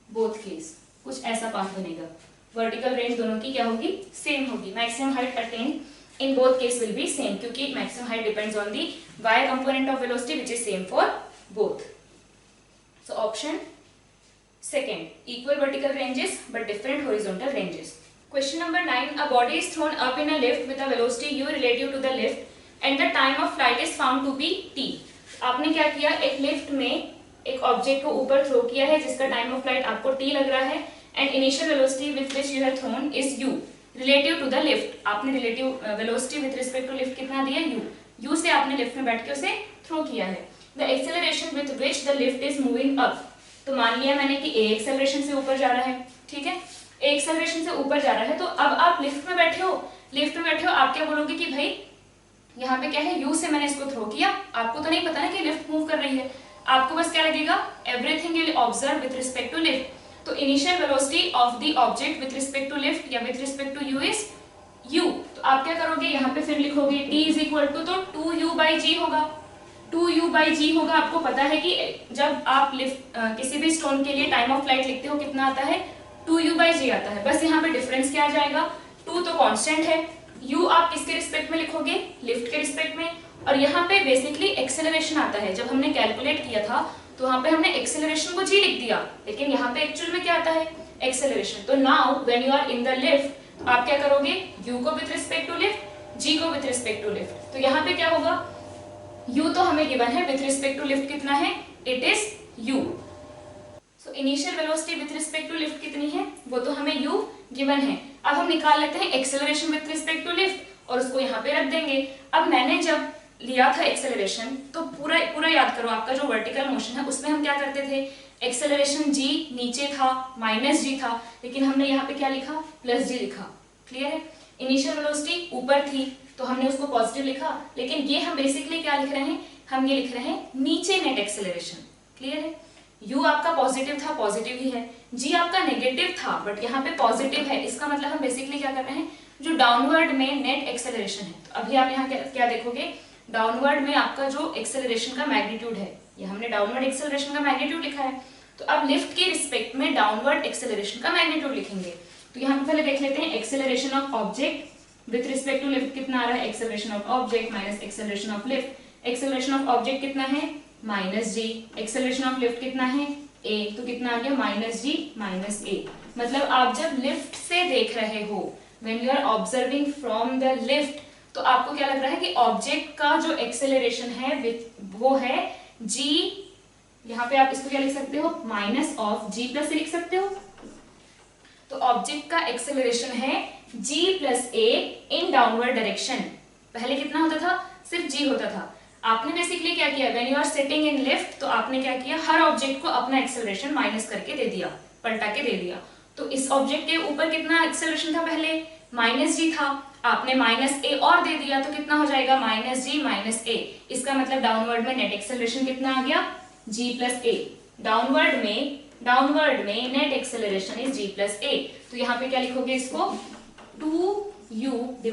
Speaker 1: both case, कुछ ऐसा पाथ बनेगा। वर्टिकल रेंज दोनों की क्या होगी? सेम होगी। Maximum height attained in both case will be same, क्योंकि maximum height depends on the y component of velocity which is same for both. So option second, equal vertical ranges but different horizontal ranges. Question number 9, a body is thrown up in a lift with a velocity u relative to the lift and the time of flight is found to be t. आपने क्या किया? एक lift में एक object को ऊपर throw किया है जिसका टाइम ऑफ फ्लाइट आपको t लग रहा है, and initial velocity with which you have thrown is u relative to the lift. आपने relative velocity with respect to lift कितना दिया? u से आपने लिफ्ट में बैठ के उसे थ्रो किया है। The acceleration with which the lift is moving up, तो मान लिया मैंने कि a एक्सेलरेशन से ऊपर जा रहा है। ठीक है, a एक्सेलरेशन से ऊपर जा रहा है, तो अब आप लिफ्ट में बैठे हो, आप क्या बोलोगे कि भाई यहाँ पे क्या है? u से मैंने इसको थ्रो किया। आपको तो नहीं पता ना कि लिफ्ट मूव कर रही है, आपको बस क्या लगेगा? Everything you will observe with respect to lift. तो initial velocity of the object with respect to lift या with respect to u is u। तो आप क्या करोगे? यहाँ पे फिर लिखोगे t इज इक्वल टू, तो 2u बाई जी होगा, 2u बाई जी होगा। आपको पता है कि जब आप लिफ्ट किसी भी स्टोन के लिए टाइम ऑफ फ्लाइट लिखते हो कितना आता है? 2u बाई जी आता है। बस यहाँ पे डिफरेंस क्या आ जाएगा? 2 तो कांस्टेंट है, u आप किसके रिस्पेक्ट में लिखोगे? लिफ्ट के रिस्पेक्ट में। और यहाँ पे बेसिकली एक्सेलरेशन आता है। जब हमने कैलकुलेट किया था तो वहाँ पे हमने एक्सेलरेशन को g लिख दिया, लेकिन यहाँ पे एक्चुअल में क्या आता है? एक्सेलरेशन। तो now when you are in the lift, तो आप क्या करोगे? u को with respect to lift, g को विथ रिस्पेक्ट टू लिफ्ट। तो यहाँ पे क्या होगा? u तो हमें गिवन है, विथ रिस्पेक्ट टू लिफ्ट कितना है? It is u। So initial velocity with respect to lift कितनी है? वो तो हमें u गिवन है। अब हम निकाल लेते हैं acceleration with respect to lift और उसको यहाँ पे रख देंगे। अब मैंने जब लिया था एक्सेलरेशन, तो पूरा याद करो, आपका जो वर्टिकल मोशन है उसमें हम क्या करते थे? एक्सेलरेशन g नीचे था, माइनस g था, लेकिन हमने यहाँ पे क्या लिखा? प्लस g लिखा। क्लियर है? इनिशियल वेलोसिटी ऊपर थी तो हमने उसको पॉजिटिव लिखा, लेकिन ये हम बेसिकली क्या लिख रहे हैं? हम ये लिख रहे हैं नीचे नेट एक्सेलरेशन। क्लियर है? u आपका पॉजिटिव था, पॉजिटिव ही है, g आपका नेगेटिव था बट यहाँ पे पॉजिटिव है। इसका मतलब हम बेसिकली क्या कर रहे हैं? जो डाउनवर्ड में नेट एक्सेलरेशन है, तो अभी आप यहाँ क्या देखोगे? डाउनवर्ड में आपका जो एक्सेलरेशन का मैग्नीट्यूड है, ये हमने डाउनवर्ड एक्सेलरेशन का मैग्नीट्यूड लिखा है, तो अब लिफ्ट के रिस्पेक्ट में डाउनवर्ड एक्सेलरेशन का मैग्नीट्यूड लिखेंगे। तो यहाँ पे पहले देख लेते हैं acceleration of object with respect to lift कितना आ रहा है? Acceleration of object minus acceleration of lift. Acceleration of object कितना है? Minus g. Acceleration of lift कितना है? a। तो कितना आ गया? Minus g minus a। मतलब आप जब लिफ्ट से देख रहे हो, when you are observing from the lift, तो आपको क्या लग रहा है कि ऑब्जेक्ट का जो एक्सेलरेशन है वो है g। यहाँ पे आप इसको क्या लिख सकते हो? माइनस ऑफ g प्लस लिख सकते हो। तो ऑब्जेक्ट का एक्सेलरेशन है g plus a in downward direction. पहले कितना होता था? सिर्फ g होता था। आपने बेसिकली क्या किया, when you are sitting in lift, तो आपने क्या किया, हर ऑब्जेक्ट को अपना एक्सेलरेशन माइनस करके दे दिया, पलटा के दे दिया। तो इस ऑब्जेक्ट के ऊपर कितना एक्सेलरेशन था पहले, -g था, आपने -a और दे दिया तो कितना हो जाएगा, -g - a। इसका मतलब डाउनवर्ड में नेट एक्सेलरेशन कितना आ गया, g + a। डाउनवर्ड में net acceleration is g + a। तो यहाँ पे क्या लिखोगे इसको, 2u /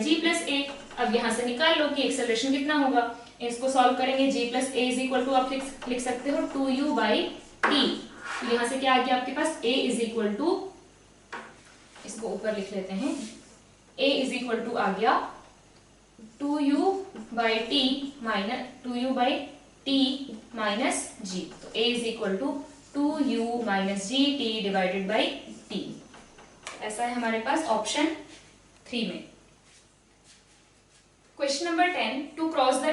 Speaker 1: g + a। अब यहाँ से निकाल लो कि एक्सेलरेशन कितना होगा, इसको सॉल्व करेंगे, g + a = आप लिख सकते हो 2u/t। तो यहाँ से क्या आ गया आपके पास, a = इसको ऊपर लिख लेते हैं, a = आ गया 2u/t - g। तो a = 2u - gt / t। ऐसा है हमारे पास ऑप्शन 3 में। Question number 10, to cross the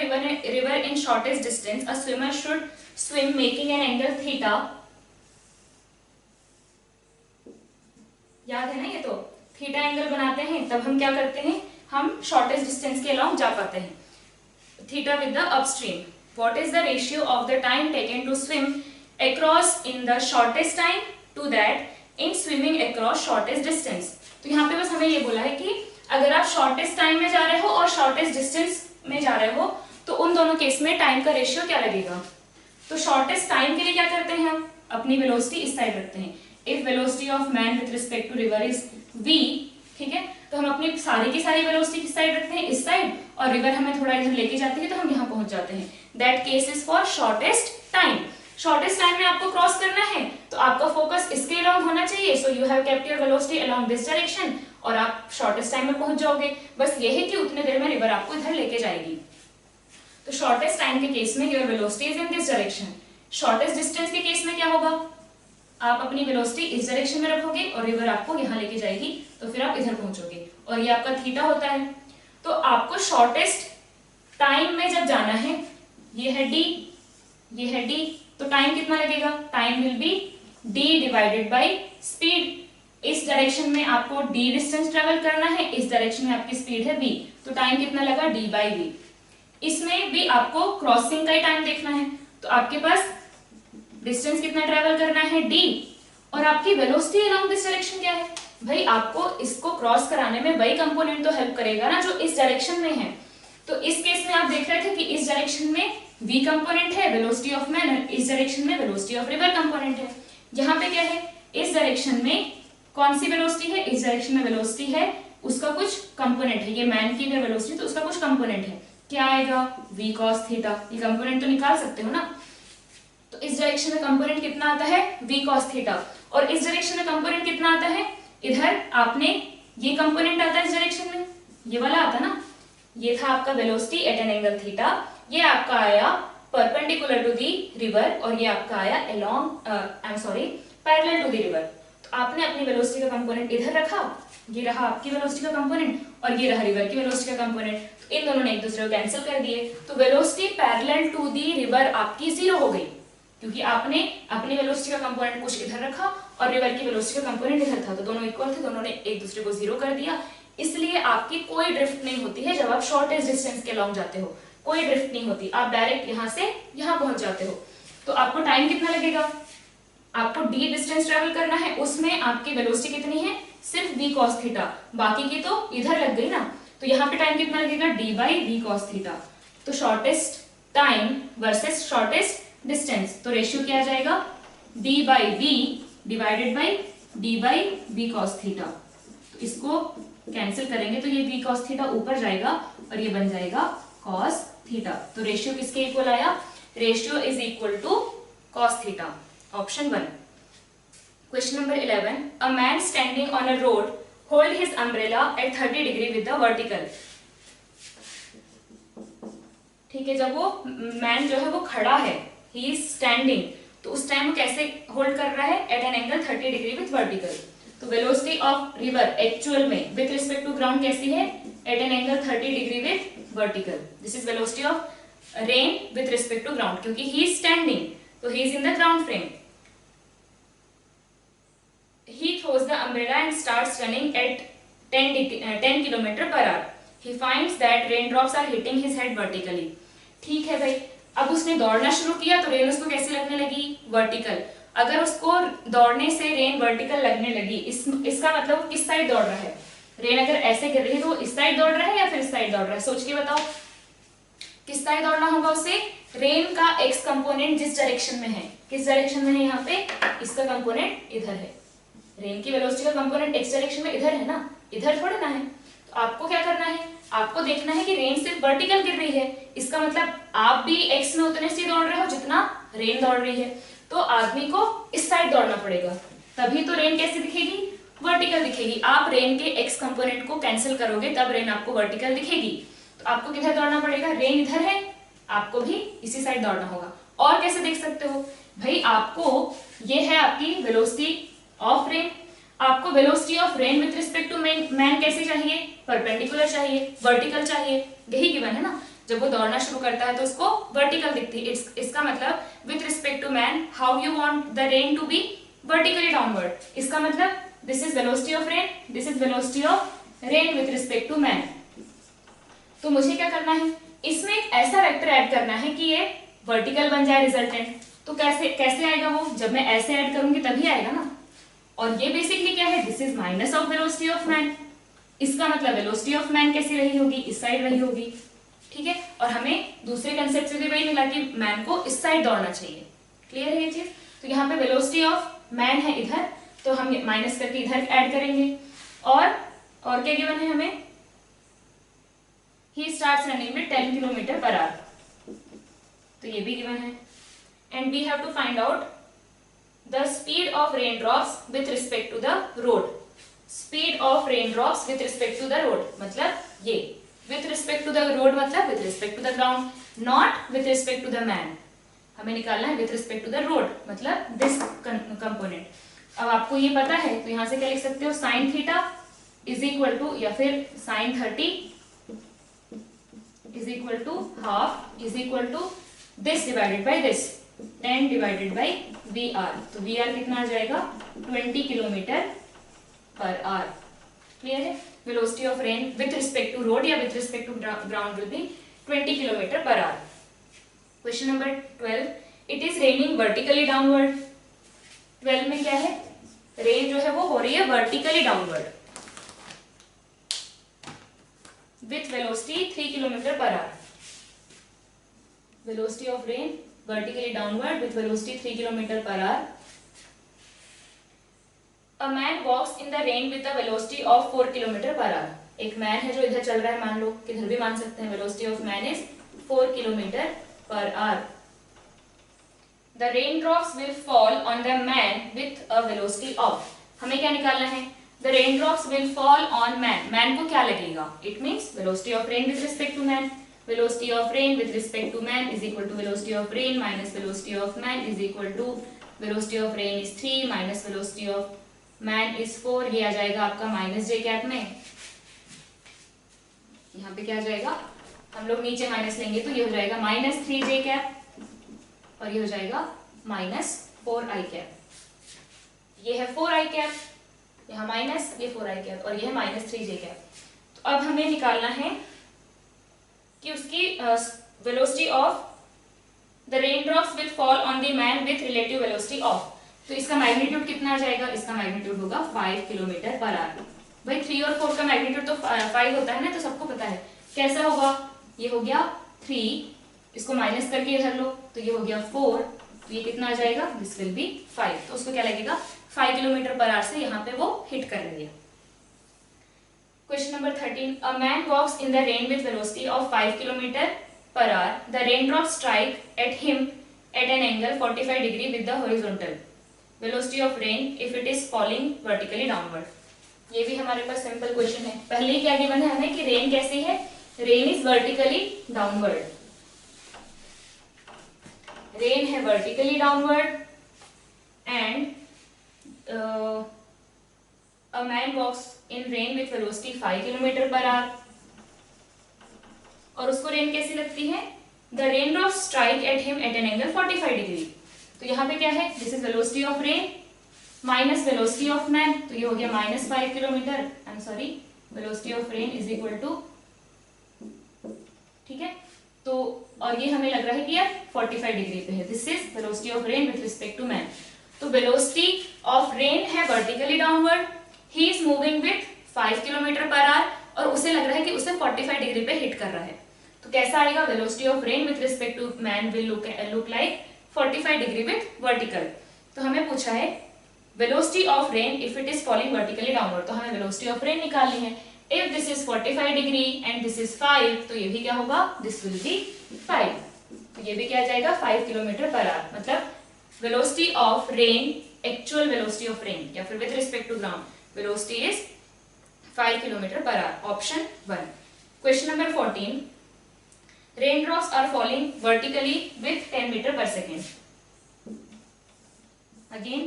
Speaker 1: river in shortest distance a swimmer should swim making an angle theta. याद है ना, ये तो थीटा एंगल बनाते हैं तब हम क्या करते हैं, हम शॉर्टेस्ट डिस्टेंस के अलोंग जा पाते हैं, theta with the upstream. What is the ratio of the time taken to swim across in the shortest time to that in swimming across shortest distance. तो यहाँ पे बस हमें ये बोला है कि अगर आप शॉर्टेस्ट टाइम में जा रहे हो और शॉर्टेस्ट डिस्टेंस में जा रहे हो तो उन दोनों केस में टाइम का रेशियो क्या लगेगा। तो शॉर्टेस्ट टाइम के लिए क्या करते हैं, हम अपनी वेलोसिटी इस साइड रखते हैं। If velocity of man with respect to river is v, ठीक है, तो हम अपनी सारी की सारी वेलोसिटी किस साइड रखते हैं, इस साइड, और रिवर हमें थोड़ा इधर लेके जाती है तो हम यहाँ पहुंच जाते हैं। That case is for shortest time. Shortest time में आपको क्रॉस करना है तो आपका फोकस इसके अलोंग होना चाहिए, so you have kept your velocity along this direction और आप शॉर्टेस्ट टाइम में पहुंच जाओगे। बस ये है कि उतने देर में रिवर आपको इधर लेके जाएगी। तो शॉर्टेस्ट टाइम के केस में your velocity is in this direction. Shortest distance के केस में क्या होगा, आप अपनी वेलोसिटी इस डायरेक्शन में रखोगे और रिवर आपको यहाँ लेके जाएगी तो फिर आप इधर पहुंचोगे, और ये आपका थीटा होता है। तो आपको शॉर्टेस्ट टाइम में जब जाना है, ये है d, ये है d, तो टाइम कितना लगेगा, time will be d / speed. इस डायरेक्शन में आपको d डिस्टेंस ट्रेवल करना है, इस डायरेक्शन में आपकी स्पीड है v, तो टाइम कितना लगा, d/v। इसमें भी आपको क्रॉसिंग का ही टाइम देखना है, तो आपके पास डिस्टेंस कितना ट्रेवल करना है d, और आपकी वेलोसिटी अलोंग दिस डायरेक्शन क्या है, भाई आपको इसको क्रॉस कराने में वही कंपोनेंट तो हेल्प करेगा ना जो इस डायरेक्शन में है। तो इस केस में आप देख रहे थे कि इस डायरेक्शन में v कंपोनेंट है वेलोसिटी ऑफ मैन, इस डायरेक्शन में वेलोसिटी ऑफ रिवर कंपोनेंट है। यहाँ पे क्या है, इस डायरेक्शन में कौन सी वेलोसिटी है, इस डायरेक्शन में वेलोसिटी है, उसका कुछ कंपोनेंट है, ये मैन की वेलोसिटी तो उसका कुछ कंपोनेंट है, क्या आएगा, v cos थीटा। ये कंपोनेंट तो निकाल सकते हो ना। तो इस डायरेक्शन में कंपोनेंट कितना आता है, v cos थीटा, और इस डायरेक्शन में कंपोनेंट कितना आता है, इधर आपने ये कंपोनेंट आता है इस डायरेक्शन में, ये वाला आता ना, ये था आपका velocity at an angle theta, ये आपका आया परपेंडिकुलर टू दी रिवर, और ये आपका आया along parallel to the river. तो आपने अपनी वेलोसिटी का कंपोनेंट इधर रखा, ये रहा आपकी वेलोसिटी का कंपोनेंट, और ये रहा रिवर की वेलोसिटी का कंपोनेंट, तो इन दोनों ने एक दूसरे को कैंसिल कर दिए, तो velocity parallel to the river आपकी 0 हो गई, क्योंकि आपने अपनी वेलोसिटी का कंपोनेंट कुछ इधर रखा और रिवर की वेलोसिटी का कंपोनेंट इधर था, तो दोनों इक्वल थे, दोनों ने एक दूसरे को 0 कर दिया। इसलिए आपकी कोई ड्रिफ्ट नहीं होती है जब आप शॉर्टेस्ट डिस्टेंस के अलोंग जाते हो, कोई ड्रिफ्ट नहीं होती, आप डायरेक्ट यहाँ से यहाँ पहुंच जाते हो। तो आपको टाइम कितना लगेगा, आपको d डिस्टेंस ट्रेवल करना है, उसमें आपकी वेलोसिटी कितनी है, सिर्फ v cos थीटा, बाकी की तो इधर लग गई ना, तो यहाँ पे टाइम कितना लगेगा, d/v cos थीटा। तो shortest time versus shortest distance, तो रेशियो क्या आ जाएगा, d/v / d/v cos थीटा। तो इसको कैंसिल करेंगे तो ये v cos थीटा ऊपर जाएगा और ये बन जाएगा cos थीटा। तो रेशियो किसके इक्वल आया, ratio is equal to cos theta, option 1। Question number 11, a man standing on a road hold his umbrella at 30 degree with the vertical. ठीक है, जब वो मैन जो है वो खड़ा है, ही इज स्टैंडिंग, तो उस टाइम वो कैसे होल्ड कर रहा है, at an angle 30 degree with vertical. तो वेलोसिटी ऑफ रिवर एक्चुअल में विद रिस्पेक्ट टू ग्राउंड कैसी है, at an angle 30 degree with vertical. This is velocity of rain with respect to ground, क्योंकि ही इज स्टैंडिंग तो he is in the ground frame. He throws the umbrella and starts running at 10 km/h. He finds that raindrops are hitting his head vertically. ठीक है भाई, अब उसने दौड़ना शुरू किया तो रेन उसको कैसे लगने लगी, वर्टिकल। अगर उसको दौड़ने से रेन वर्टिकल लगने लगी, इसका मतलब वो किस साइड दौड़ रहा है, रेन अगर ऐसे गिर रही है तो वो इस साइड दौड़ रहा है या फिर इस साइड दौड़ रहा है, सोच के बताओ किस साइड दौड़ना होगा उसे। रेन का एक्स कंपोनेंट जिस डायरेक्शन में है, किस डायरेक्शन में है, यहाँ पे इसका कंपोनेंट इधर है, रेन की वेलोसिटी का कंपोनेंट एक्स डायरेक्शन में इधर है ना, इधर थोड़े ना है। तो आपको क्या करना है, आपको देखना है कि रेन सिर्फ वर्टिकल गिर रही है, इसका मतलब आप भी एक्स में उतने से दौड़ रहे हो जितना रेन दौड़ रही है, तो आदमी को इस साइड दौड़ना पड़ेगा, तभी तो रेन कैसे दिखेगी, वर्टिकल दिखेगी। आप रेन के एक्स कंपोनेंट को कैंसिल करोगे तब रेन आपको वर्टिकल दिखेगी। तो आपको किधर दौड़ना पड़ेगा, रेन इधर है, आपको भी इसी साइड दौड़ना होगा। और कैसे देख सकते हो भाई, आपको ये है आपकी वेलोसिटी ऑफ रेन, आपको velocity of rain with respect to man कैसे चाहिए, परपेंडिकुलर चाहिए, वर्टिकल चाहिए, यही गिवन है ना। जब वो दौड़ना शुरू करता है तो उसको वर्टिकल दिखती है, इसका मतलब with respect to man how you want the rain to be vertically downward, इसका मतलब this is velocity of rain, this is velocity of rain with respect to man. तो मुझे क्या करना है, इसमें एक ऐसा वेक्टर ऐड करना है कि ये वर्टिकल बन जाए रिजल्टेंट। तो कैसे आएगा वो, जब मैं ऐसे ऐड करूंगी तभी आएगा ना। और ये बेसिकली क्या है, this is minus of velocity of man, इसका मतलब वेलोसिटी ऑफ मैन कैसी रही होगी, इस साइड रही होगी, ठीक है। और हमें दूसरे कंसेप्ट से भी वही मिला कि मैन को इस साइड दौड़ना चाहिए, क्लियर है ये चीज। तो यहाँ पे वेलोसिटी ऑफ मैन है इधर, तो हम माइनस करके इधर ऐड करेंगे। और क्या गिवन है हमें, he starts running with 10 kilometre per hour, तो ये भी गिवन है। And we have to find out the speed of raindrops with respect to the road, speed of raindrops with respect to the road, मतलब ये with respect to the road मतलब with respect to the ground, not with respect to the man, हमें निकालना है with respect to the road मतलब this component। अब आपको ये पता है तो यहाँ से क्या लिख सकते हो, sin theta is equal to, या फिर sin 30 is equal to half is equal to this divided by this 10 divided by VR, तो VR कितना आ जाएगा 20 किलोमीटर पर आवर, क्लियर है। Velocity of rain with respect to road या with respect to ground will be 20 kilometre per hour. Question number 12, it is raining vertically downward. 12 में क्या है, rain जो है वो हो रही है vertically downward with velocity 3 kilometre per our. Velocity of rain vertically downward with velocity 3 km per hour. A man walks in the rain with a velocity of 4 km per hour. एक man है जो इधर चल रहा है, मान लो, किधर भी मान सकते हैं, velocity of man is 4 km per hour. The raindrops will fall on the man with a velocity of, हमें क्या निकालना है, the raindrops will fall on man, man को क्या लगेगा, it means velocity of rain with respect to man, velocity of rain with respect to man is equal to velocity of rain minus velocity of man is equal to velocity of rain is 3 minus velocity of man is 4, ये आ जाएगा आपका minus जे cap में, यहाँ पे क्या आ जाएगा, हम लोग नीचे माइनस लेंगे तो ये हो जाएगा माइनस 3 जे कैप और ये हो जाएगा माइनस 4 आई कैप, ये है 4 आई कैप, यहाँ माइनस, ये 4 आई कैप और ये है माइनस 3 जे कैप। तो अब हमें निकालना है कि उसकी velocity of the raindrops will fall on the man with relative velocity of, तो इसका मैग्नीट्यूड कितना आ जाएगा, इसका मैग्नीट्यूड होगा 5 किलोमीटर पर आवर। भाई 3 और 4 का मैग्नीट्यूड तो 5 होता है ना, तो सबको पता है कैसा होगा, ये हो गया 3, इसको माइनस करके इधर लो तो ये हो गया 4, तो ये कितना आ जाएगा, दिस विल बी 5, तो उसको क्या लगेगा 5 किलोमीटर पर आवर से यहाँ पे वो हिट कर रही है। Question number 13. A man walks in the rain with velocity of 5 km per hour. The raindrops strike at him at an angle 45 degree with the horizontal velocity of rain if it is falling vertically downward. ये भी हमारे पास simple question है। पहले क्या given है हमें कि rain कैसी है, rain is vertically downward, rain है vertically downward and a man walks in rain with velocity 5 km per hour, और उसको रेन कैसी लगती है, the raindrops strike at him at an angle 45 degree, तो यहाँ पे क्या है, this is velocity of rain minus velocity of man, तो ये हो गया minus 5 kilometre, I am sorry, velocity of rain is equal to, ठीक है, तो और ये हमें लग रहा है कि यार 45 डिग्री पे है। This is velocity of rain with respect to man. तो वेलोसिटी ऑफ रेन है vertically downward, he is moving with 5 kilometre per hour और उसे लग रहा है कि उसे 45 डिग्री पे हिट कर रहा है। तो कैसा आएगा, velocity of rain with respect to man will look like 45 degree with vertical. तो हमें पूछा है velocity of rain if it is falling vertically downward, तो हमें वेलोसिटी ऑफ रेन निकालनी है। If this is 45 degree and this is 5, तो ये भी क्या होगा, दिस विल बी 5। तो ये भी क्या जाएगा 5 किलोमीटर पर आवर। मतलब velocity of rain, actual velocity of rain या फिर with respect to ground velocity is 5 kilometre per hour. Option 1। Question number 14, raindrops are falling vertically with 10 meter per second. Again,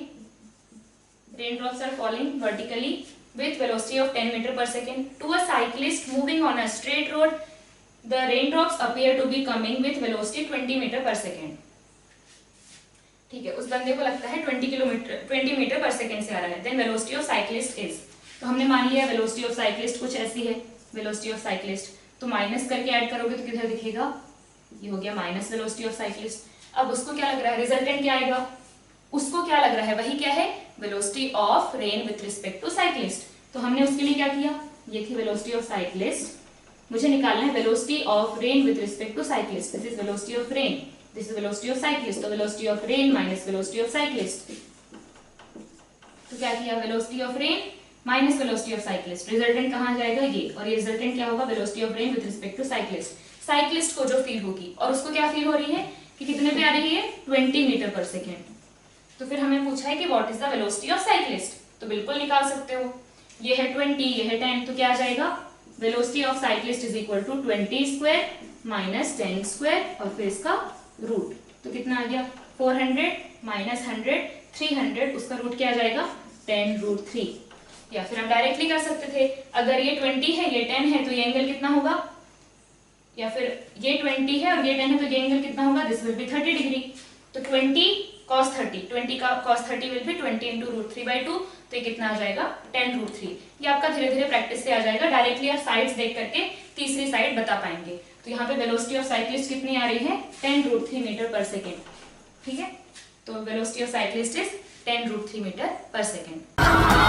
Speaker 1: raindrops are falling vertically with velocity of 10 meter per second. To a cyclist moving on a straight road, the raindrops appear to be coming with velocity 20 meter per second. ठीक है, उस बंदे को लगता है 20 metre per second से आ रहा है। Then velocity of cyclist is, तो हमने मान लिया वेलोसिटी ऑफ साइक्लिस्ट कुछ ऐसी है। वेलोसिटी ऑफ साइक्लिस्ट तो माइनस करके ऐड करोगे तो किधर दिखेगा, ये हो गया माइनस वेलोसिटी ऑफ साइक्लिस्ट। अब उसको क्या लग रहा है, रिजल्टेंट क्या आएगा, उसको क्या लग रहा है, वही क्या है, velocity of rain with respect to cyclist. तो हमने उसके लिए क्या किया, ये थी वेलोसिटी ऑफ साइक्लिस्ट, मुझे निकालना है velocity of rain with respect to cyclist. This is velocity of rain, this is velocity of cyclist, तो velocity of rain minus velocity of cyclist. तो क्या किया, velocity of rain minus velocity of cyclist, resultant कहाँ जाएगा ये, और ये resultant क्या होगा, velocity of rain with respect to cyclist. Cyclist को जो फील होगी और उसको क्या फील हो रही है कि कितने पे आ रही है, 20 मीटर पर सेकेंड। तो फिर हमें पूछा है कि what is the velocity of cyclist, तो बिल्कुल निकाल सकते हो, ये है 20, ये है 10, तो क्या आ जाएगा, velocity of cyclist is equal to 20 square minus 10 square और फिर इसका रूट, तो कितना आ गया 400 माइनस 100 300, उसका रूट क्या आ जाएगा 10√3। या फिर हम डायरेक्टली कर सकते थे, अगर ये 20 है ये 10 है तो ये एंगल कितना होगा, या फिर ये 20 है और ये 10 है तो ये एंगल कितना होगा, दिस विल बी 30 डिग्री। तो 20 cos 30, 20 का cos 30 विल बी 20 into √3/2, तो ये कितना आ जाएगा 10√3। ये आपका धीरे धीरे प्रैक्टिस से आ जाएगा, डायरेक्टली आप साइड्स देख करके तीसरी साइड बता पाएंगे। तो यहाँ पे वेलोसिटी ऑफ साइक्लिस्ट कितनी आ रही है, 10√3 मीटर पर सेकेंड। ठीक है, तो velocity of cyclist is 10√3 metre per second.